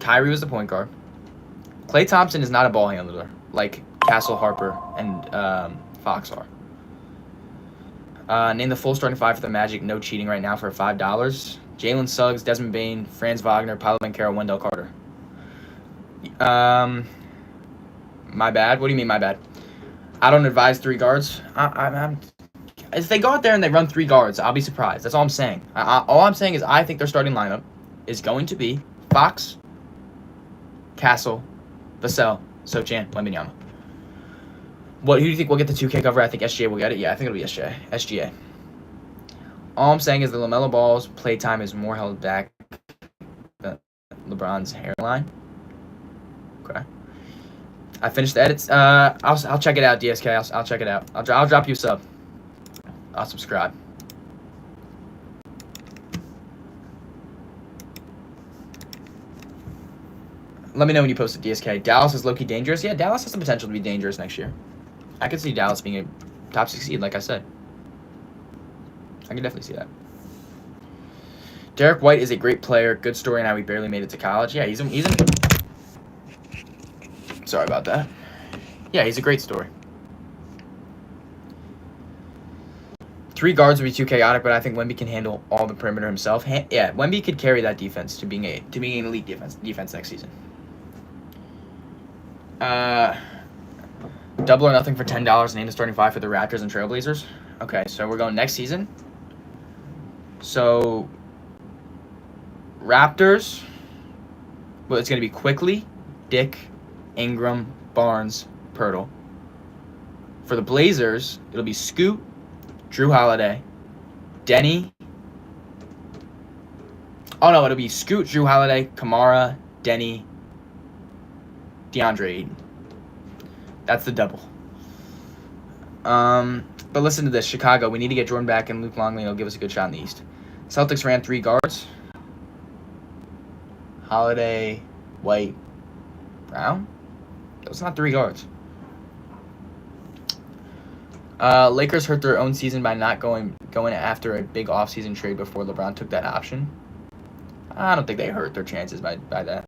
Kyrie was the point guard. Klay Thompson is not a ball handler like Castle, Harper, and Fox are. Name the full starting 5 for the Magic. No cheating right now for $5. Jalen Suggs, Desmond Bane, Franz Wagner, Paolo Banchero, Wendell Carter. My bad? What do you mean, my bad? I don't advise 3 guards. If they go out there and they run 3 guards, I'll be surprised. That's all I'm saying. All I'm saying is I think their starting lineup is going to be Fox, Castle, Vassell, Sochan, Wembanyama. Who do you think will get the 2K cover? I think SGA will get it. Yeah, I think it'll be SGA. All I'm saying is the LaMelo Ball's playtime is more held back than LeBron's hairline. Okay. I finished the edits. I'll check it out, DSK. I'll check it out. I'll drop you a sub. I'll subscribe. Let me know when you post it, DSK. Dallas is low-key dangerous. Yeah, Dallas has the potential to be dangerous next year. I could see Dallas being a top 6 seed, like I said. I can definitely see that. Derek White is a great player. Good story on how he barely made it to college. Yeah, he's sorry about that. Yeah, he's a great story. 3 guards would be too chaotic, but I think Wemby can handle all the perimeter himself. Yeah, Wemby could carry that defense to being an elite defense next season. Double or nothing for $10. Name the starting 5 for the Raptors and Trailblazers. Okay, so we're going next season. So Raptors. Well, it's going to be Quickly, Dick, Ingram, Barnes, Pirtle. For the Blazers, it'll be Scoot, Drew Holiday, Denny. Oh no, it'll be Scoot, Drew Holiday, Kamara, Denny, DeAndre Ayton. That's the double. But listen to this. Chicago, we need to get Jordan back, and Luke Longley will give us a good shot in the East. Celtics ran 3 guards. Holiday, White, Brown. Those are not 3 guards. Lakers hurt their own season by not going after a big offseason trade before LeBron took that option. I don't think they hurt their chances by that.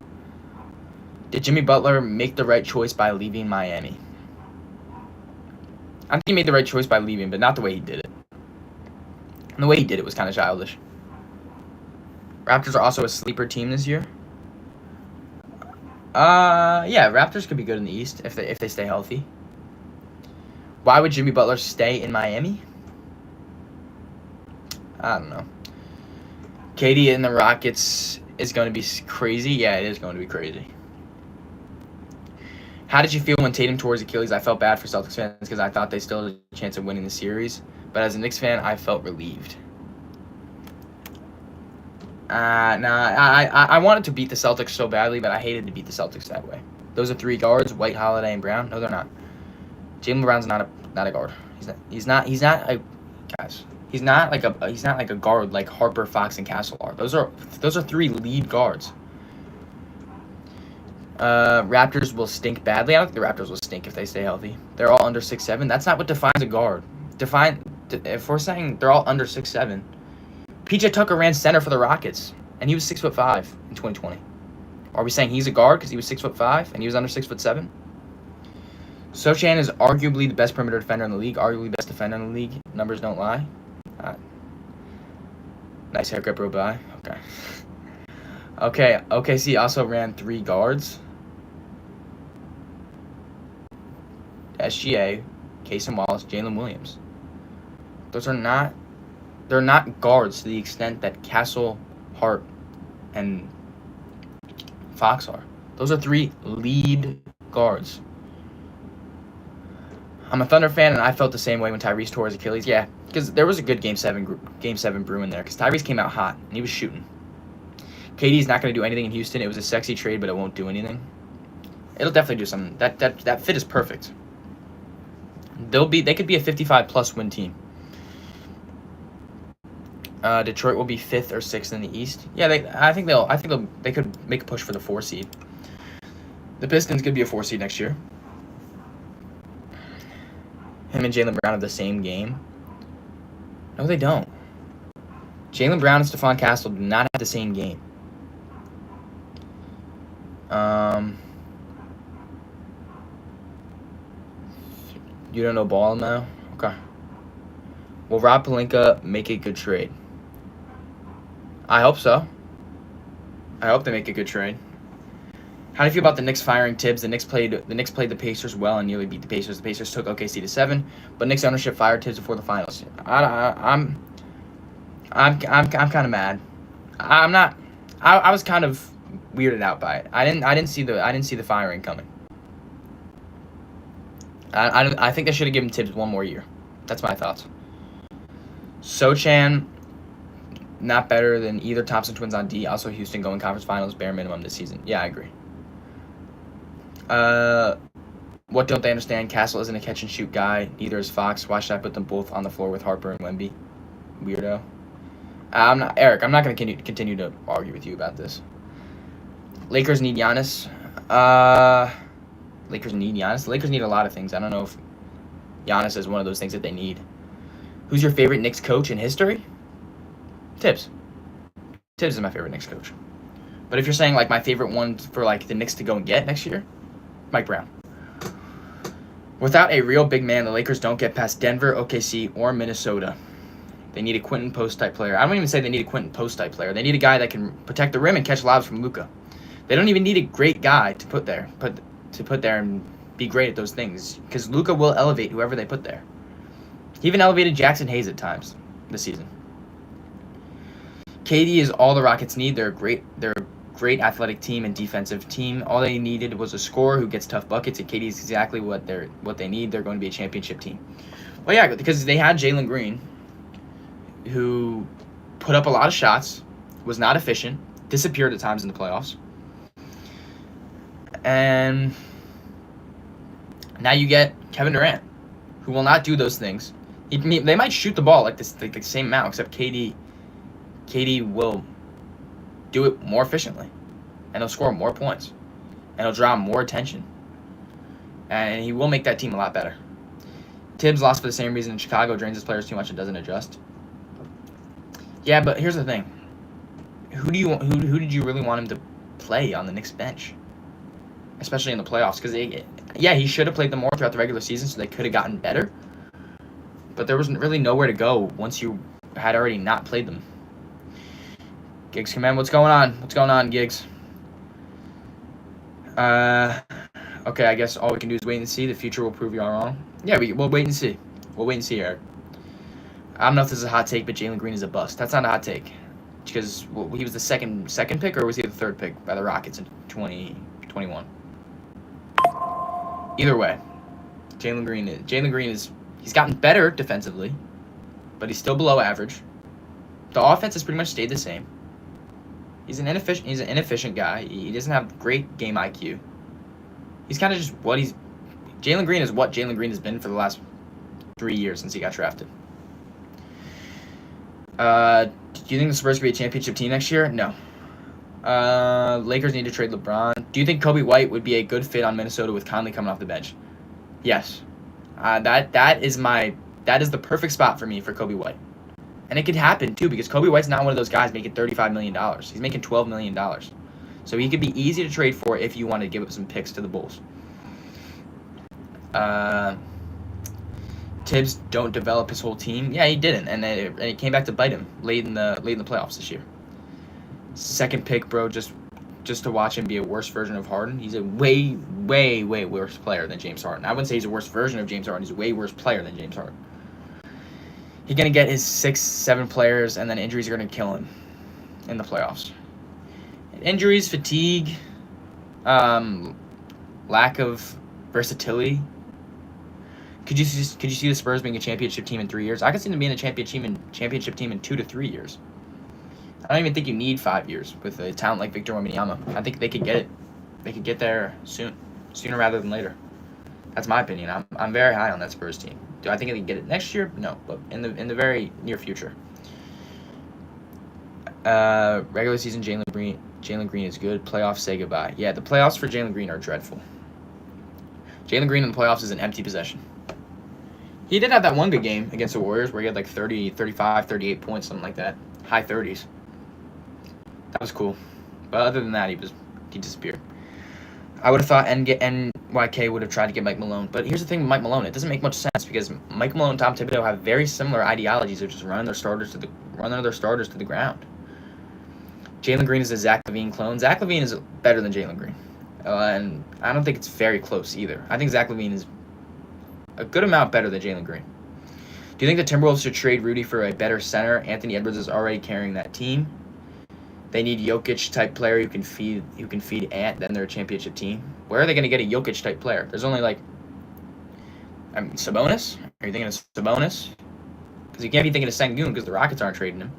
Did Jimmy Butler make the right choice by leaving Miami? I think he made the right choice by leaving, but not the way he did it. And the way he did it was kind of childish. Raptors are also a sleeper team this year. Yeah, Raptors could be good in the East if they stay healthy. Why would Jimmy Butler stay in Miami? I don't know. KD in the Rockets is going to be crazy. Yeah, it is going to be crazy. How did you feel when Tatum tore his Achilles? I felt bad for Celtics fans because I thought they still had a chance of winning the series. But as a Knicks fan, I felt relieved. I wanted to beat the Celtics so badly, but I hated to beat the Celtics that way. Those are three guards: White, Holiday, and Brown. No, they're not. Jaylen Brown's not a guard. He's not like a guard like Harper, Fox, and Castle are. Those are three lead guards. Raptors will stink badly. I don't think the Raptors will stink if they stay healthy. They're all under 6'7". That's not what defines a guard. If we're saying they're all under 6'7", PJ Tucker ran center for the Rockets, and he was 6'5" in 2020. Are we saying he's a guard because he was 6'5" and he was under 6'7"? Sochan is arguably the best perimeter defender in the league. Arguably best defender in the league. Numbers don't lie. Nice haircut, bro. Bye. Okay. OKC also ran three guards. SGA, Casey Wallace, Jalen Williams. They're not guards to the extent that Castle, Hart, and Fox are. Those are three lead guards. I'm a Thunder fan, and I felt the same way when Tyrese tore his Achilles. Yeah, because there was a good Game 7 brewing there, because Tyrese came out hot, and he was shooting. KD's not going to do anything in Houston. It was a sexy trade, but it won't do anything. It'll definitely do something. That fit is perfect. They could be a 55-plus win team. Detroit will be 5th or 6th in the East. Yeah, I think they could make a push for the 4 seed. The Pistons could be a 4 seed next year. Him and Jaylen Brown have the same game. No, they don't. Jaylen Brown and Stephon Castle do not have the same game. You don't know ball now? Okay. Will Rob Pelinka make a good trade? I hope so. I hope they make a good trade. How do you feel about the Knicks firing Tibbs? The Knicks played the Pacers well and nearly beat the Pacers. The Pacers took OKC to 7, but Knicks ownership fired Tibbs before the finals. I'm kind of mad. I'm not. I was kind of weirded out by it. I didn't see the firing coming. I think they should have given Tibbs one more year. That's my thoughts. Sochan, not better than either Thompson twins on D. Also, Houston going conference finals, bare minimum this season. Yeah, I agree. What don't they understand? Castle isn't a catch and shoot guy. Neither is Fox. Why should I put them both on the floor with Harper and Wemby? Weirdo. I'm not going to continue to argue with you about this. Lakers need Giannis. Lakers need Giannis. The Lakers need a lot of things. I don't know if Giannis is one of those things that they need. Who's your favorite Knicks coach in history? Tibbs. Tibbs is my favorite Knicks coach. But if you're saying like my favorite one for like the Knicks to go and get next year, Mike Brown. Without a real big man, the Lakers don't get past Denver, OKC, or Minnesota. They need a Quentin Post type player. I don't even say they need a Quentin Post type player. They need a guy that can protect the rim and catch lobs from Luka. They don't even need a great guy to put there and be great at those things, because Luka will elevate whoever they put there. He even elevated Jackson Hayes at times this season. KD is all the Rockets need. They're a great athletic team and defensive team. All they needed was a scorer who gets tough buckets, and KD is exactly what they need. They're going to be a championship team. Well, yeah, because they had Jalen Green, who put up a lot of shots, was not efficient, disappeared at times in the playoffs. And now you get Kevin Durant, who will not do those things. They might shoot the ball like the same amount, except KD will do it more efficiently, and he'll score more points, and he'll draw more attention, and he will make that team a lot better. Tibbs lost for the same reason. Chicago drains his players too much and doesn't adjust. Yeah, but here's the thing: who did you really want him to play on the Knicks bench, especially in the playoffs? Because he should have played them more throughout the regular season, so they could have gotten better. But there wasn't really nowhere to go once you had already not played them. Gigs Command, what's going on? What's going on, Gigs? Okay, I guess all we can do is wait and see. The future will prove you all wrong. Yeah, we'll wait and see. We'll wait and see, Eric. I don't know if this is a hot take, but Jalen Green is a bust. That's not a hot take. because he was the second pick, or was he the third pick by the Rockets in 2021? Either way, Jalen Green is he's gotten better defensively, but he's still below average. The offense has pretty much stayed the same. He's an inefficient guy. He doesn't have great game IQ. He's kind of just Jalen Green is what Jalen Green has been for the last 3 years since he got drafted. Do you think the Spurs could be a championship team next year? No. Lakers need to trade LeBron. Do you think Kobe White would be a good fit on Minnesota with Conley coming off the bench? Yes. That is the perfect spot for me for Kobe White. And it could happen too, because Kobe White's not one of those guys making $35 million. He's making $12 million. So he could be easy to trade for if you want to give up some picks to the Bulls. Tibbs don't develop his whole team. Yeah, he didn't, and it came back to bite him late in the playoffs this year. Second pick, bro, just to watch him be a worse version of Harden. He's a way worse player than James Harden. I wouldn't say he's a worse version of James Harden. He's a way worse player than James Harden. He's gonna get his 6-7 players, and then injuries are gonna kill him in the playoffs. Injuries, fatigue, lack of versatility. Could you see the Spurs being a championship team in 3 years? I could see them being a championship team in 2 to 3 years. I don't even think you need 5 years with a talent like Victor Wembanyama. I think they could get it. They could get there sooner rather than later. That's my opinion. I'm very high on that Spurs team. Do I think they can get it next year? No, but in the very near future. Regular season Jalen Green is good. Playoffs, say goodbye. Yeah, the playoffs for Jalen Green are dreadful. Jalen Green in the playoffs is an empty possession. He did have that one good game against the Warriors where he had like 30, 35, 38 points, something like that. High 30s. That was cool. But other than that, he disappeared. I would have thought NYK would have tried to get Mike Malone. But here's the thing with Mike Malone. It doesn't make much sense because Mike Malone and Tom Thibodeau have very similar ideologies of just running their starters to the ground. Jalen Green is a Zach LaVine clone. Zach LaVine is better than Jalen Green. And I don't think it's very close either. I think Zach LaVine is a good amount better than Jalen Green. Do you think the Timberwolves should trade Rudy for a better center? Anthony Edwards is already carrying that team. They need Jokic-type player who can feed Ant, then they're a championship team. Where are they going to get a Jokic-type player? There's only Sabonis? Are you thinking of Sabonis? Because you can't be thinking of Sengun because the Rockets aren't trading him.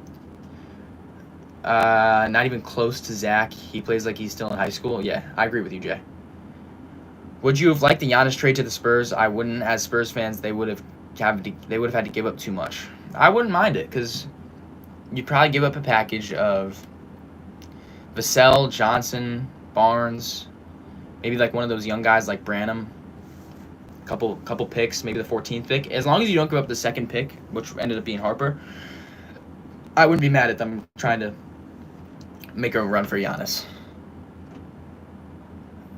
Not even close to Zach. He plays like he's still in high school. Yeah, I agree with you, Jay. Would you have liked the Giannis trade to the Spurs? I wouldn't. As Spurs fans, they would have had to give up too much. I wouldn't mind it because you'd probably give up a package of Vassell, Johnson, Barnes, maybe like one of those young guys like Branham. Couple picks, maybe the 14th pick. As long as you don't give up the second pick, which ended up being Harper, I wouldn't be mad at them trying to make a run for Giannis.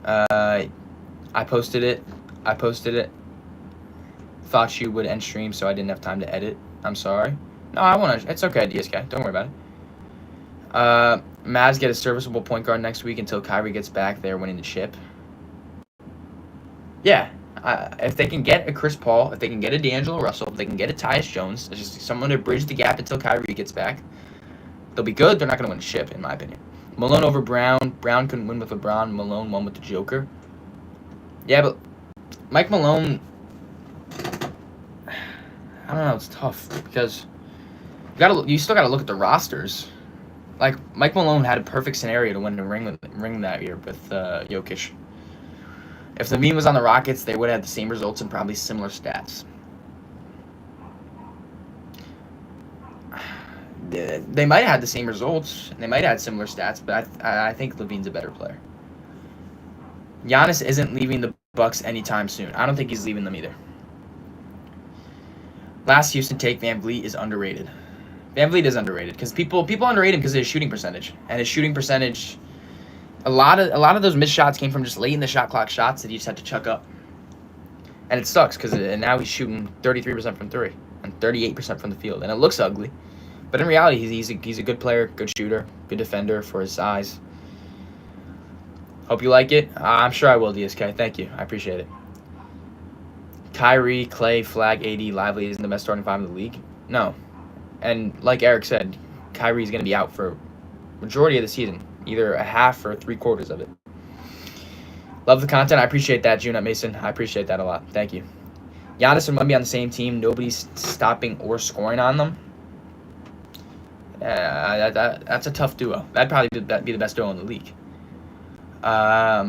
I posted it. Thought you would end stream, so I didn't have time to edit. I'm sorry. No, I want to. It's okay, DSK. Don't worry about it. Mavs get a serviceable point guard next week until Kyrie gets back. They're winning the chip. Yeah. If they can get a Chris Paul, if they can get a D'Angelo Russell, if they can get a Tyus Jones, it's just someone to bridge the gap until Kyrie gets back, they'll be good. They're not going to win a chip, in my opinion. Malone over Brown. Brown couldn't win with LeBron. Malone won with the Joker. Yeah, but Mike Malone, I don't know. It's tough because you still got to look at the rosters. Like Mike Malone had a perfect scenario to win the ring that year with Jokic. If LaVine was on the Rockets, they would have had the same results and probably similar stats. They might have had the same results. They might have had similar stats, but I think LaVine's a better player. Giannis isn't leaving the Bucks anytime soon. I don't think he's leaving them either. Last Houston take, VanVleet is underrated. VanVleet is underrated because people underrate him because of his shooting percentage. And his shooting percentage, a lot of those missed shots came from just late in the shot clock shots that he just had to chuck up. And it sucks because now he's shooting 33% from three and 38% from the field. And it looks ugly. But in reality, he's a good player, good shooter, good defender for his size. Hope you like it. I'm sure I will, DSK. Thank you. I appreciate it. Kyrie, Clay, Flag, AD, Lively isn't the best starting five in the league. No. And like Eric said, Kyrie's going to be out for majority of the season, either a half or 3/4 of it. Love the content. I appreciate that, Junut Mason. I appreciate that a lot. Thank you. Giannis and Wemby on the same team. Nobody's stopping or scoring on them. That's a tough duo. That'd probably be the best duo in the league. Are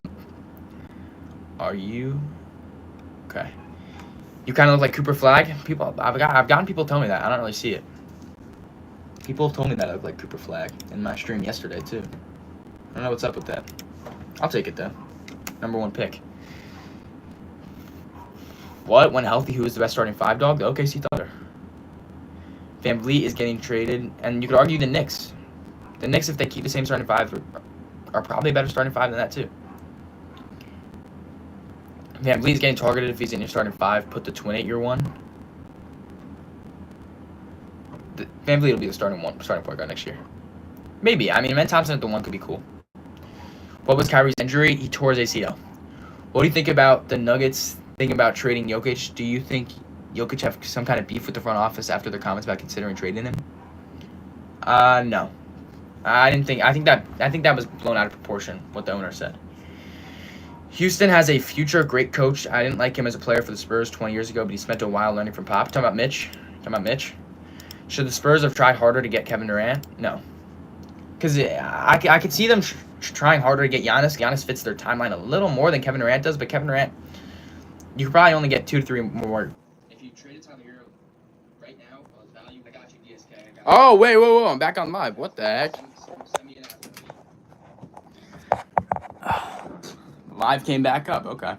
you okay? You kind of look like Cooper Flag. I've gotten people tell me that. I don't really see it. People have told me that I look like Cooper Flag in my stream yesterday too. I don't know what's up with that. I'll take it though. Number 1 pick. What? When healthy, who is the best starting 5 dog? The OKC Thunder. VanVleet is getting traded, and you could argue the Knicks. The Knicks, if they keep the same starting 5, are probably a better starting 5 than that too. VanVleet is getting targeted if he's in your starting 5. Put the twin at your 1. VanVleet will be the starting point guard next year. Maybe. I mean, Ben Thompson at the 1 could be cool. What was Kyrie's injury? He tore his ACL. What do you think about the Nuggets thinking about trading Jokic? Do you think Jokic have some kind of beef with the front office after their comments about considering trading him? No. I think that was blown out of proportion, what the owner said. Houston has a future great coach. I didn't like him as a player for the Spurs 20 years ago, but he spent a while learning from Pop. Talking about Mitch. Should the Spurs have tried harder to get Kevin Durant? No. Because I could see them trying harder to get Giannis. Giannis fits their timeline a little more than Kevin Durant does, but Kevin Durant, you could probably only get 2 to 3 more. If you traded Tyler Hero right now, his value, I got you DSK. Oh, wait, whoa, I'm back on live. What the heck? Send me an Live came back up. Okay.